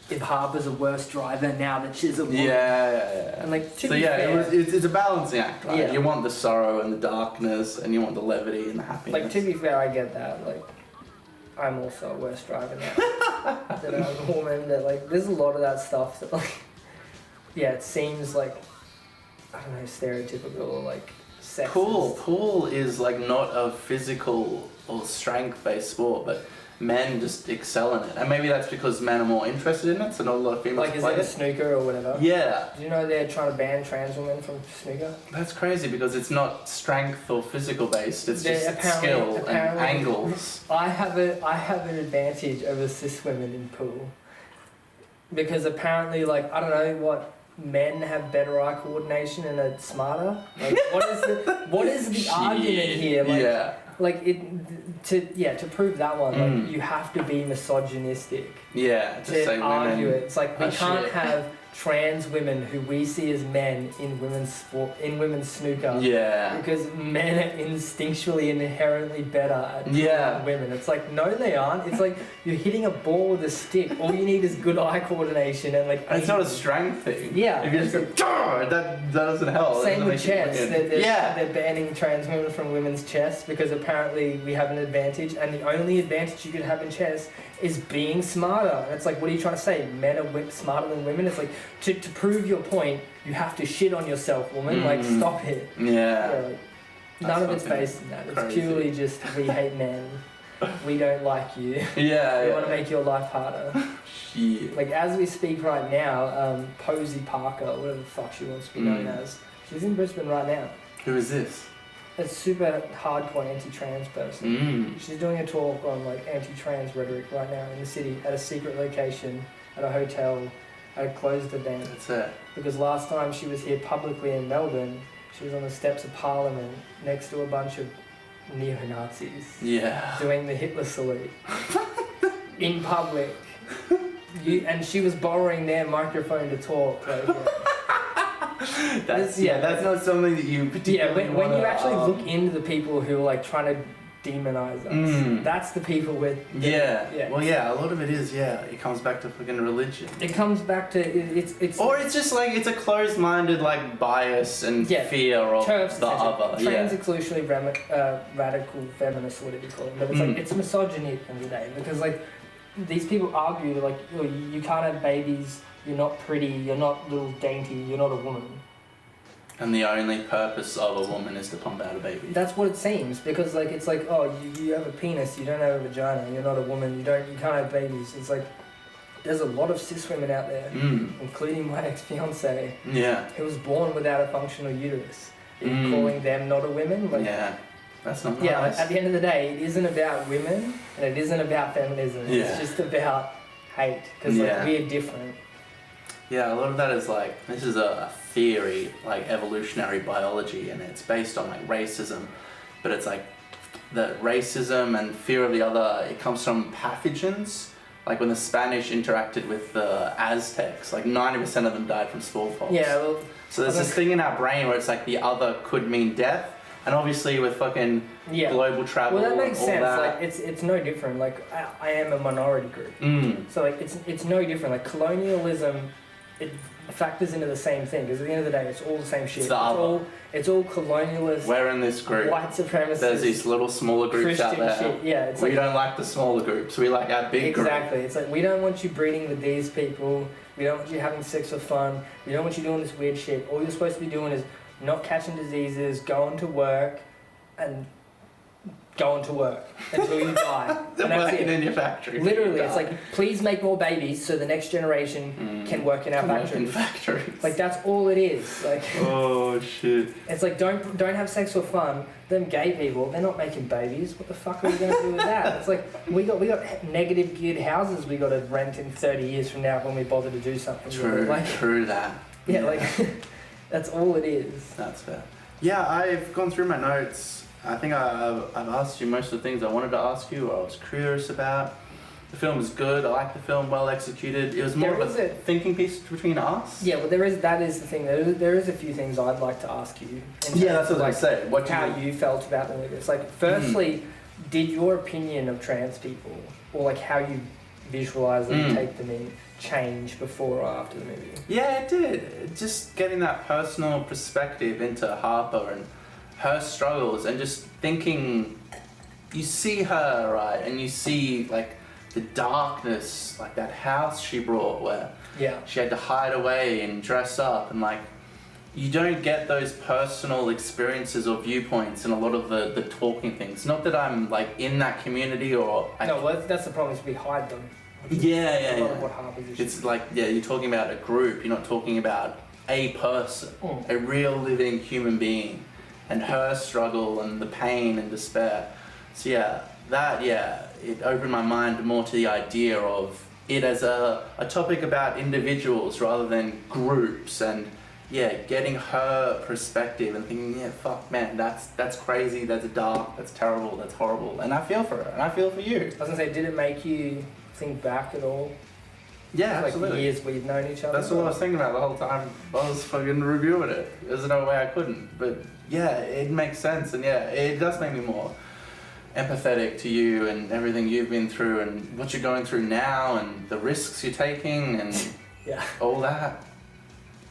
if Harper's a worse driver now that she's a woman. Yeah. And like to so be fair, it's a balancing act, right? Yeah. You want the sorrow and the darkness, and you want the levity and the happiness. like to be fair, I get that. Like I'm also a worse driver now that I'm a woman. That like there's a lot of that stuff that like it seems like I don't know, stereotypical or like sexist. Pool is like not a physical or strength based sport, but men just excel in it, and maybe that's because men are more interested in it, so not a lot of females Like is play it a it. snooker or whatever? Yeah. Do you know they're trying to ban trans women from snooker? That's crazy because it's not strength or physical based, it's They're just skill and angles. I have an advantage over cis women in pool because apparently, like, I don't know what, men have better eye coordination and are smarter. Like, what is the argument here? Like, like to prove that one, like you have to be misogynistic. Yeah, to say argue women it. It's like we can't have trans women who we see as men in women's sport, in women's snooker. Yeah. Because men are instinctually inherently better at than women. It's like, no, they aren't. It's like you're hitting a ball with a stick. All you need is good eye coordination and like. And it's not a strength thing. Yeah. If you just go, that doesn't help. Same with chess. They're banning trans women from women's chess because apparently we have an advantage, and the only advantage you can have in chess is being smarter. And it's like, what are you trying to say? Men are smarter than women? It's like, to prove your point, you have to shit on yourself, woman. Like, stop it. Yeah. Like, none of it's based in that. It's purely just, we hate men. We don't like you. We want to make your life harder. Shit. Like, as we speak right now, Posey Parker, whatever the fuck she wants to be known as, she's in Brisbane right now. Who is this? A super hardcore anti-trans person. She's doing a talk on like anti-trans rhetoric right now in the city at a secret location, at a hotel, at a closed event. That's it. Because last time she was here publicly in Melbourne, she was on the steps of Parliament next to a bunch of neo-Nazis. Yeah. Doing the Hitler salute. In public. And she was borrowing their microphone to talk. Like, that's not something that you particularly when you actually look into the people who are like trying to demonize us, that's the people with well, a lot of it is it comes back to fucking religion. It comes back to it's or it's just like it's a closed-minded like bias and fear of the other. Trans-exclusionary radical feminists, whatever you call them, but it's like it's misogyny at the end of the day, because like these people argue that like, oh, you can't have babies, you're not pretty, you're not little dainty, you're not a woman. And the only purpose of a woman is to pump out a baby. That's what it seems, because like it's like, oh, you have a penis, you don't have a vagina, you're not a woman, you can't have babies. It's like there's a lot of cis women out there, including my ex-fiance, who was born without a functional uterus. You're calling them not a women? Like, that's not nice. Yeah, like, at the end of the day, it isn't about women and it isn't about feminism. It's just about hate, because like we're different. Yeah, a lot of that is like, this is a theory, like evolutionary biology, and it's based on like racism, but it's like that racism and fear of the other, it comes from pathogens. Like when the Spanish interacted with the Aztecs, like 90% of them died from smallpox. Yeah, well, so there's this thing in our brain where it's like the other could mean death, and obviously with fucking global travel, well, that makes sense. that. Like it's no different. Like I am a minority group, so like it's no different. Like colonialism, it factors into the same thing, because at the end of the day, it's all the same shit. It's all colonialist. We're in this group. White supremacist. There's these little smaller groups Christian out there. shit. Yeah, it's we like, don't like the smaller groups. We like our big group. Exactly. It's like, we don't want you breeding with these people. We don't want you having sex for fun. We don't want you doing this weird shit. All you're supposed to be doing is not catching diseases, going to work, and going to work until you die. They're And that's working it. in your factory. Literally, it's like, please make more babies so the next generation can work in our factories. Like, that's all it is. Like, oh shit. it's like, don't have sex for fun. Them gay people, they're not making babies. What the fuck are we gonna do with that? It's like we got negative geared houses we got to rent in 30 years from now when we bother to do something. True. Like, True that. yeah, like that's all it is. That's fair. Yeah, I've gone through my notes. I think I've asked you most of the things I wanted to ask you, or I was curious about. The film is good. I like the film, well executed. It was more of a thinking piece between us. Yeah, well, that is the thing. There is a few things I'd like to ask you. Yeah, that's what I say. What how you felt about the movie. It's like, firstly, did your opinion of trans people, or like how you visualize them, take them in, change before or after the movie? Yeah, it did. Just getting that personal perspective into Harper and her struggles, and just thinking, you see her, right, and you see like the darkness, like that house she brought where she had to hide away and dress up, and like you don't get those personal experiences or viewpoints in a lot of the talking things. Not that I'm like in that community or that's the problem, is we hide them. Yeah. What Harper's issues. It's like, you're talking about a group, you're not talking about a person, a real living human being, and her struggle and the pain and despair. So it opened my mind more to the idea of it as a topic about individuals rather than groups, and getting her perspective and thinking, fuck man, that's crazy, that's dark, that's terrible, that's horrible, and I feel for her and I feel for you. I was gonna say, did it make you think back at all? Yeah, like absolutely. Years we've known each other. That's what I was thinking about the whole time I was fucking reviewing it. There's no way I couldn't. But yeah, it makes sense, and it does make me more empathetic to you and everything you've been through and what you're going through now and the risks you're taking and all that.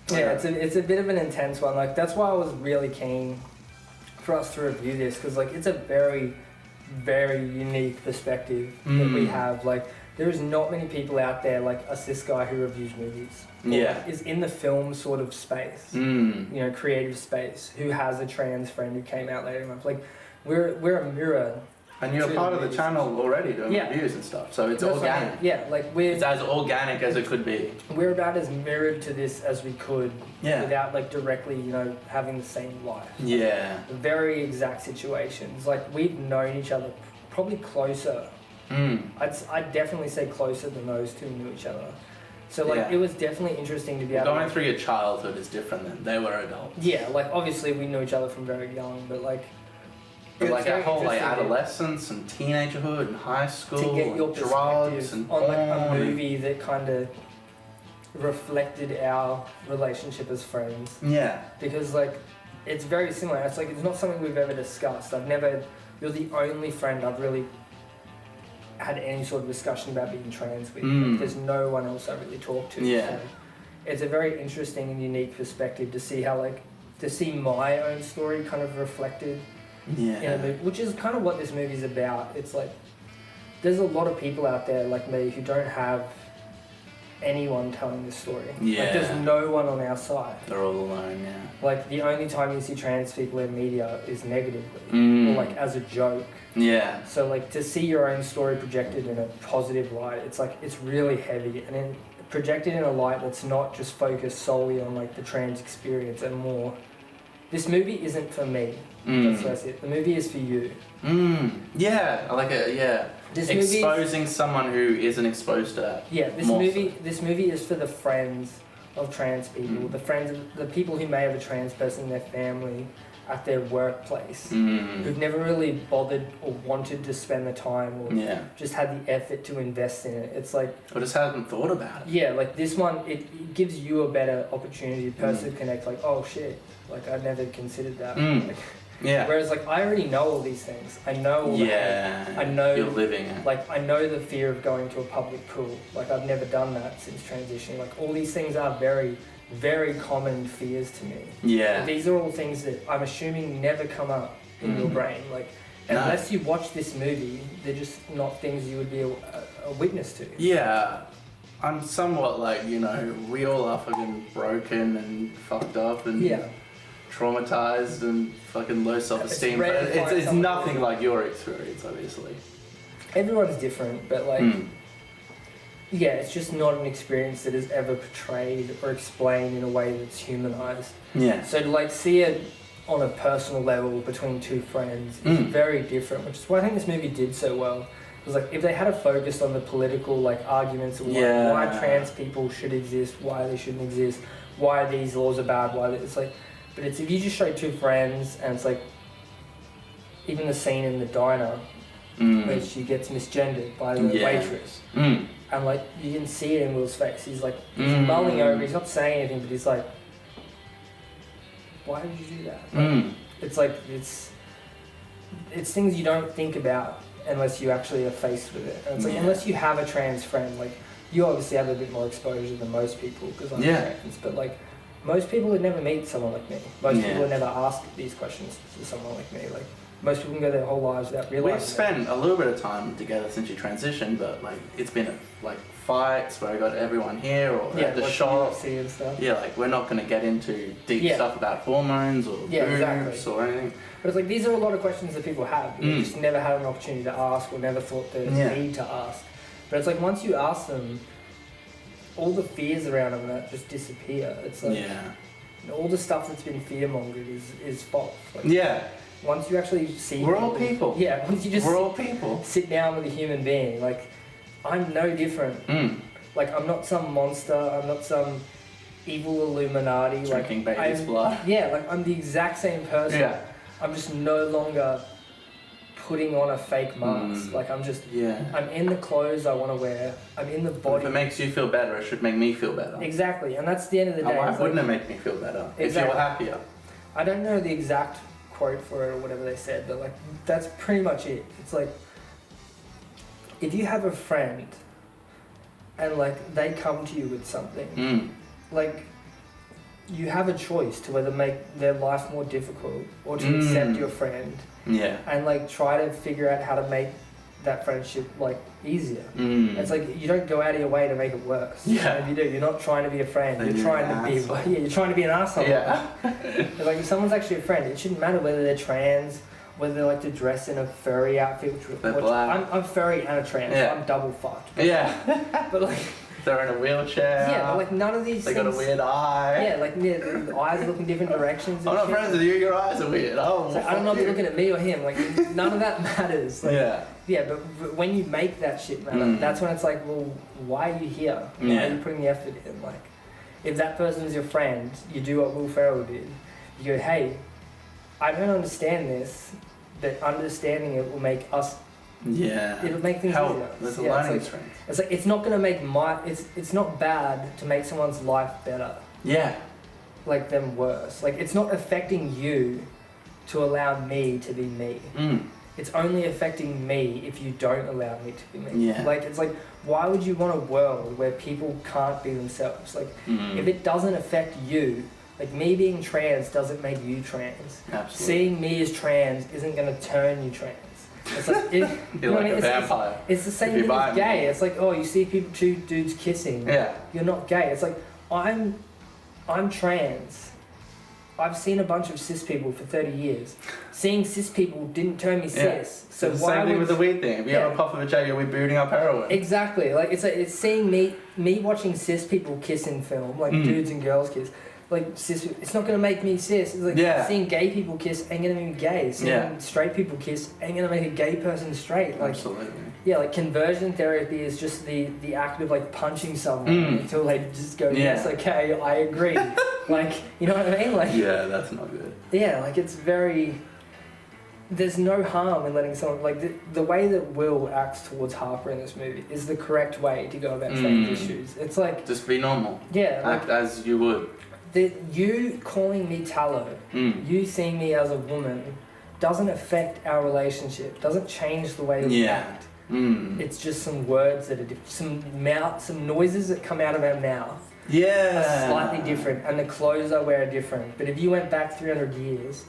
Yeah, it's a bit of an intense one. Like, that's why I was really keen for us to review this, because like it's a very, very unique perspective that we have. Like, there is not many people out there like us, this guy who reviews movies. Is in the film sort of space, creative space, who has a trans friend who came out later in life. Like, we're a mirror. And you're part of the channel already doing reviews and stuff, so it's organic. It's as organic as it could be. We're about as mirrored to this as we could, without like directly, having the same life. Yeah. Very exact situations. Like, we've known each other probably closer. I'd definitely say closer than those two knew each other. So like it was definitely interesting to be able going through your childhood is different than they were adults. Yeah, like obviously we knew each other from very young, but like our whole like adolescence and teenagerhood and high school to get your and drugs and on like a movie that kind of reflected our relationship as friends. Yeah. Because like it's very similar. It's like it's not something we've ever discussed. You're the only friend I've really had any sort of discussion about being trans with. Like, there's no one else I really talk to. Yeah. So it's a very interesting and unique perspective to see how to see my own story kind of reflected in a movie, which is kind of what this movie's about. It's like there's a lot of people out there like me who don't have anyone telling this story. Yeah. Like, there's no one on our side. They're all alone, yeah. Like, the only time you see trans people in media is negatively, or like as a joke. Yeah. So like to see your own story projected in a positive light, it's like it's really heavy, and then projected in a light that's not just focused solely on like the trans experience and more. This movie isn't for me. That's it. The movie is for you. Yeah, I like it. Yeah. Exposing someone who isn't exposed to that. Yeah, this movie is for the friends of trans people, the people who may have a trans person in their family, at their workplace, who've never really bothered or wanted to spend the time or just had the effort to invest in it. It's like... Or just haven't thought about it. Yeah, like this one, it gives you a better opportunity to personally connect, like, oh shit, like I never considered that. Like, whereas like I already know all these things. I know all that. I know you're living it. Like I know the fear of going to a public pool. Like I've never done that since transitioning. Like all these things are very, very common fears to me. Yeah. But these are all things that I'm assuming never come up in your brain. Like unless you watch this movie, they're just not things you would be a witness to. Yeah. I'm somewhat like, we all are fucking broken and fucked up and traumatized and fucking low self-esteem. But it's nothing like your experience, obviously. Everyone's different, but like, yeah, it's just not an experience that is ever portrayed or explained in a way that's humanized. Yeah. So to like see it on a personal level between two friends is very different, which is why I think this movie did so well. It was like, if they had a focus on the political like arguments of why trans people should exist, why they shouldn't exist, why these laws are bad, it's like, but it's if you just show two friends and it's like, even the scene in the diner where she gets misgendered by the waitress. And like, you can see it in Will's face. He's like, he's mulling over, he's not saying anything, but he's like, why did you do that? Like, it's like, it's things you don't think about unless you actually are faced with it. And it's like, unless you have a trans friend, like, you obviously have a bit more exposure than most people because I'm trans, but like, most people would never meet someone like me. Most people would never ask these questions to someone like me. Like, most people can go their whole lives without realizing. We've spent a little bit of time together since you transitioned, but like, it's been like fights where I got everyone here or at the shop. And stuff. Yeah, like, we're not going to get into deep stuff about hormones or boobs or anything. But it's like, these are a lot of questions that people have. You just never had an opportunity to ask or never thought there's a need to ask. But it's like, once you ask them, all the fears around them that just disappear. It's like, all the stuff that's been fear-mongered is false. Like, once you actually see... We're all people. Yeah, once you just... We're all people. Sit down with a human being, like, I'm no different. Like, I'm not some monster, I'm not some evil Illuminati. Drinking baby's blood. Yeah, like, I'm the exact same person. Yeah. I'm just no longer putting on a fake mask. Like, I'm just... I'm in the clothes I want to wear. I'm in the body. If it makes you feel better, it should make me feel better. Exactly, and that's the end of the day. Why wouldn't it make me feel better if you're happier? I don't know the exact quote for it or whatever they said, but like, that's pretty much it. It's like, if you have a friend and like they come to you with something, like, you have a choice to whether make their life more difficult or to accept your friend and like try to figure out how to make that friendship like easier. It's like, you don't go out of your way to make it worse. If you do, you're not trying to be a friend, you're trying to be you're trying to be an asshole. Like, if someone's actually a friend, it shouldn't matter whether they're trans, whether they like to dress in a furry outfit, which I'm furry and a trans, so I'm double fucked. But like, they're in a wheelchair. But like, none of these things... They got a weird eye. Like, the eyes look in different directions. I'm not friends with you, your eyes are weird. So I don't know if you're looking at me or him. Like, none of that matters. Like, but when you make that shit matter, that's when it's like, well, why are you here? Why are you putting the effort in? Like, if that person is your friend, you do what Will Ferrell did. You go, hey, I don't understand this, but understanding it will make us... it'll make things easier. There's a learning strength. It's like, it's not going to make it's not bad to make someone's life better. Like, them worse. Like, it's not affecting you to allow me to be me. It's only affecting me if you don't allow me to be me. Like, it's like, why would you want a world where people can't be themselves? Like, if it doesn't affect you, like, me being trans doesn't make you trans. Absolutely. Seeing me as trans isn't going to turn you trans. It's like, you're like a vampire. It's the same thing as gay. It's like, oh, you see two dudes kissing. You're not gay. It's like, I'm trans. I've seen a bunch of cis people for 30 years. Seeing cis people didn't turn me cis. So it's the same thing with the weed thing. If you have a puff of a jag, we're booting up heroin. Exactly. Like, it's seeing me watching cis people kiss in film, like dudes and girls kiss. Like, cis, it's not going to make me cis. It's like, seeing gay people kiss ain't going to make me gay. Seeing straight people kiss ain't going to make a gay person straight. Like, absolutely. Yeah, like, conversion therapy is just the act of like punching someone until they just go, yes, okay, I agree. Like, you know what I mean? Like, that's not good. Yeah, like, it's very... There's no harm in letting someone... Like, the way that Will acts towards Harper in this movie is the correct way to go about trans issues. It's like... Just be normal. Yeah. Act as you would. You calling me Tallow, you seeing me as a woman, doesn't affect our relationship, doesn't change the way we act. It's just some words that are some noises that come out of our mouth are slightly different, and the clothes I wear are different. But if you went back 300 years,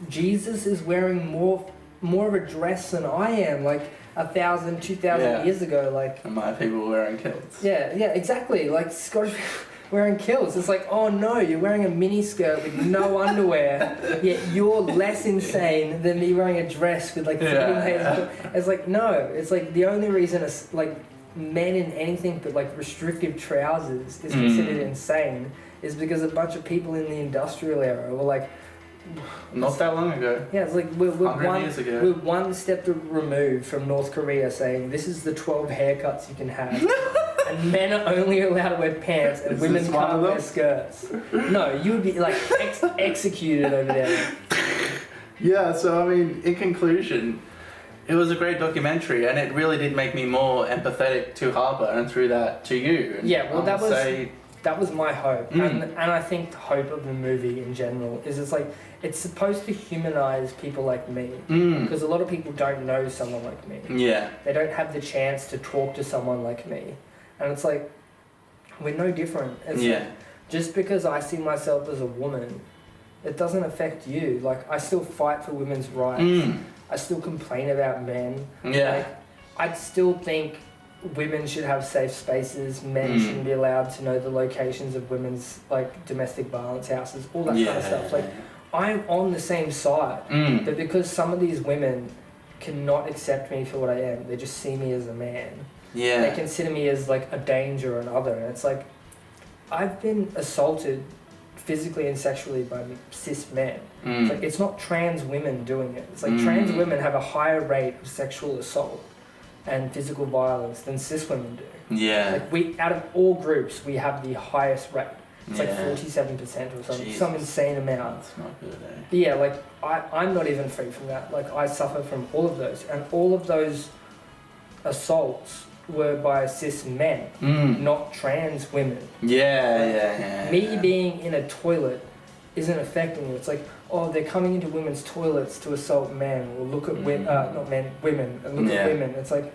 Jesus is wearing more of a dress than I am, like 1,000, 2,000 years ago. Like, and my people were wearing kilts. Yeah, exactly. Like, Scottish people... wearing kilts. It's like, oh no, you're wearing a mini skirt with no underwear, yet you're less insane than me wearing a dress with like fitting hairs. It's like, no, it's like the only reason like men in anything but like restrictive trousers is considered insane is because a bunch of people in the industrial era were like, not that long ago. Yeah, it's like we're one step removed from North Korea saying this is the 12 haircuts you can have, and men are only allowed to wear pants and women can't wear skirts. No, you would be like executed over there. Yeah, so I mean, in conclusion, it was a great documentary, and it really did make me more empathetic to Harper, and through that to you. And yeah, well, that was my hope, and I think the hope of the movie in general is it's supposed to humanize people like me, because a lot of people don't know someone like me. Yeah. They don't have the chance to talk to someone like me, and it's like we're no different. It's like, just because I see myself as a woman, it doesn't affect you. Like, I still fight for women's rights. I still complain about men. Yeah. Like, I still think women should have safe spaces. Men shouldn't be allowed to know the locations of women's like domestic violence houses. All that kind of stuff. Like, I'm on the same side, but because some of these women cannot accept me for what I am, they just see me as a man. Yeah. They consider me as like a danger or another. And it's like, I've been assaulted physically and sexually by cis men. It's like, it's not trans women doing it. It's like trans women have a higher rate of sexual assault and physical violence than cis women do. Yeah. Like, we, out of all groups, we have the highest rate. It's like 47% or something, some insane amount. That's not good, eh? But yeah, like, I'm not even free from that. Like, I suffer from all of those. And all of those assaults were by cis men, not trans women. Yeah. Me being in a toilet isn't affecting you. It's like, oh, they're coming into women's toilets to assault men, or look at women, and look at women. It's like,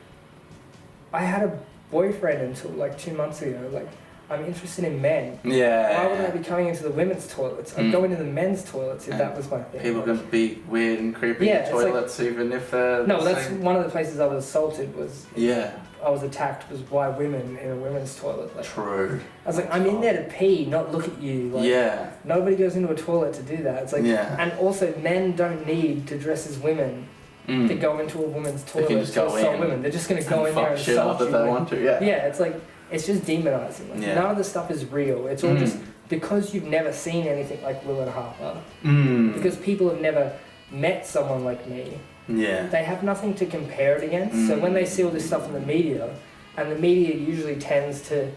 I had a boyfriend until like 2 months ago. Like, I'm interested in men. Yeah. Why wouldn't I be coming into the women's toilets? I'd go into the men's toilets if that was my thing. People can be weird and creepy in toilets, like, even if they're. No, that's one of the places I was assaulted was. Yeah. I was attacked was by women in a women's toilet. Like, true. I was like, I'm in there to pee, not look at you. Like, nobody goes into a toilet to do that. It's like, and also men don't need to dress as women to go into a woman's toilet to assault women. They're just going to go in there and assault you. They want to. Yeah, it's like, it's just demonizing. Like, none of the stuff is real. It's all just because you've never seen anything like Will and Harper. Because people have never met someone like me. Yeah. They have nothing to compare it against. So when they see all this stuff in the media, and the media usually tends to,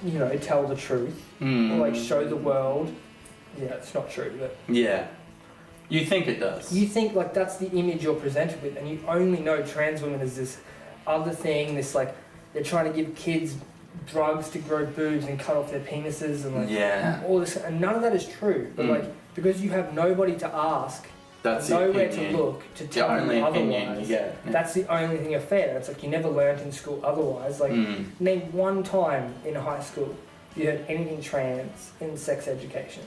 you know, tell the truth or like show the world. Yeah, it's not true, but yeah. You think it does. You think like that's the image you're presented with, and you only know trans women as this other thing, this like they're trying to give kids drugs to grow boobs and cut off their penises and like all this, and none of that is true. But like because you have nobody to ask. That's nowhere to look to tell you otherwise. Yeah. That's the only thing fair. It's like you never learnt in school otherwise. Like name one time in high school you heard anything trans in sex education.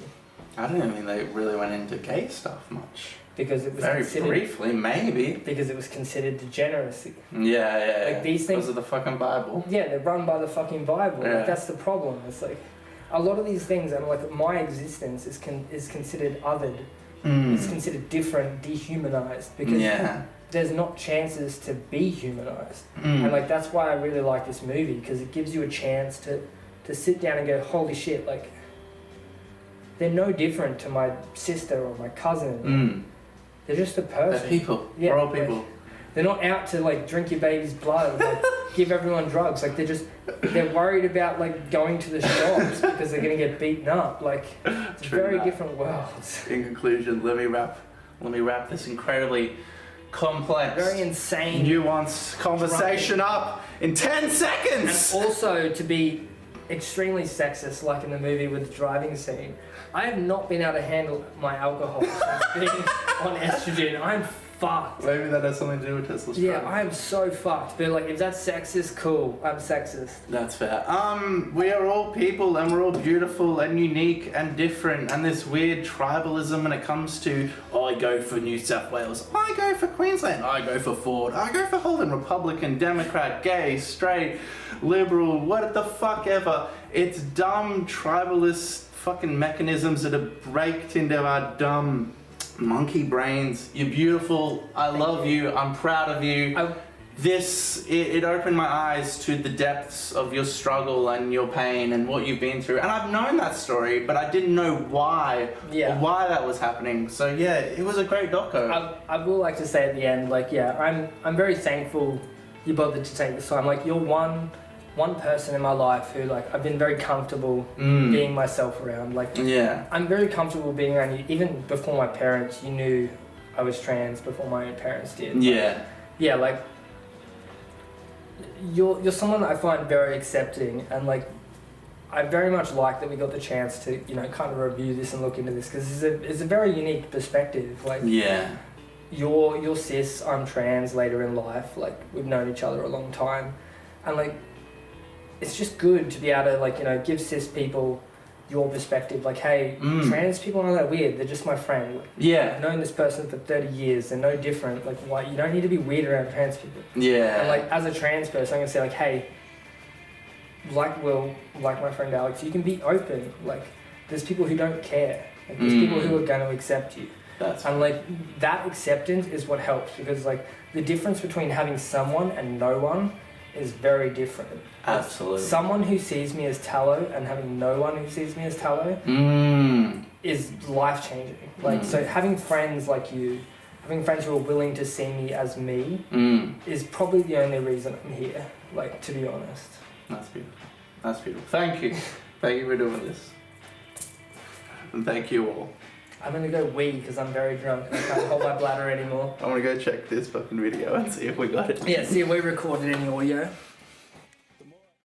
I don't think they really went into gay stuff much. Because it was very briefly, maybe. Because it was considered degeneracy. Yeah. Like these things. Because of the fucking Bible. Yeah, they're run by the fucking Bible. Yeah. Like that's the problem. It's like a lot of these things, and like my existence is considered othered. It's considered different, dehumanized, because there's not chances to be humanized. And like that's why I really like this movie, because it gives you a chance to sit down and go, holy shit, like they're no different to my sister or my cousin. They're just a person. They're people. We're all people. Like, they're not out to like drink your baby's blood and like give everyone drugs. Like they're worried about like going to the shops because they're gonna get beaten up. Like it's very different worlds. In conclusion, let me wrap this incredibly complex, very insane, nuanced conversation up in 10 seconds. And also to be extremely sexist, like in the movie with the driving scene. I have not been able to handle my alcohol since being on estrogen. I'm fucked. Maybe that has something to do with testosterone. Yeah, I am so fucked. But like, if that's sexist, cool. I'm sexist. That's fair. We are all people and we're all beautiful and unique and different, and this weird tribalism when it comes to, oh, I go for New South Wales, I go for Queensland, I go for Ford, I go for Holden, Republican, Democrat, gay, straight, liberal, what the fuck ever. It's dumb tribalist fucking mechanisms that are baked into our dumb monkey brains. You're beautiful. I love you. I'm proud of you. It opened my eyes to the depths of your struggle and your pain and what you've been through. And I've known that story, but I didn't know why or why that was happening. So yeah, it was a great doco. I will like to say at the end, like, yeah, I'm very thankful you bothered to take this time. Like, you're one person in my life who, like, I've been very comfortable being myself around. Like, yeah, I'm very comfortable being around you. Even before my parents, you knew I was trans before my own parents did. Yeah. Yeah, like, you're someone that I find very accepting, and like, I very much like that we got the chance to, you know, kind of review this and look into this, because it's a very unique perspective. Like, yeah, you're cis, I'm trans later in life. Like, we've known each other a long time, and like, it's just good to be able to, like, you know, give cis people your perspective. Like, hey, trans people aren't that weird. They're just my friend. Like, yeah, I've known this person for 30 years. They're no different. Like, why? You don't need to be weird around trans people. Yeah. And like, as a trans person, I'm gonna say, like, hey, like Will, like my friend Alex, you can be open. Like, there's people who don't care. Like, there's people who are gonna accept you. And like, that acceptance is what helps, because like, the difference between having someone and no one is very different. Absolutely. Someone who sees me as Tallow and having no one who sees me as Tallow is life-changing. Like, so having friends like you, having friends who are willing to see me as me is probably the only reason I'm here, like, to be honest. That's beautiful. That's beautiful. Thank you. Thank you for doing this. And thank you all. I'm gonna go wee because I'm very drunk and I can't hold my bladder anymore. I want to go check this fucking video and see if we got it. Yeah, see if we recorded any audio.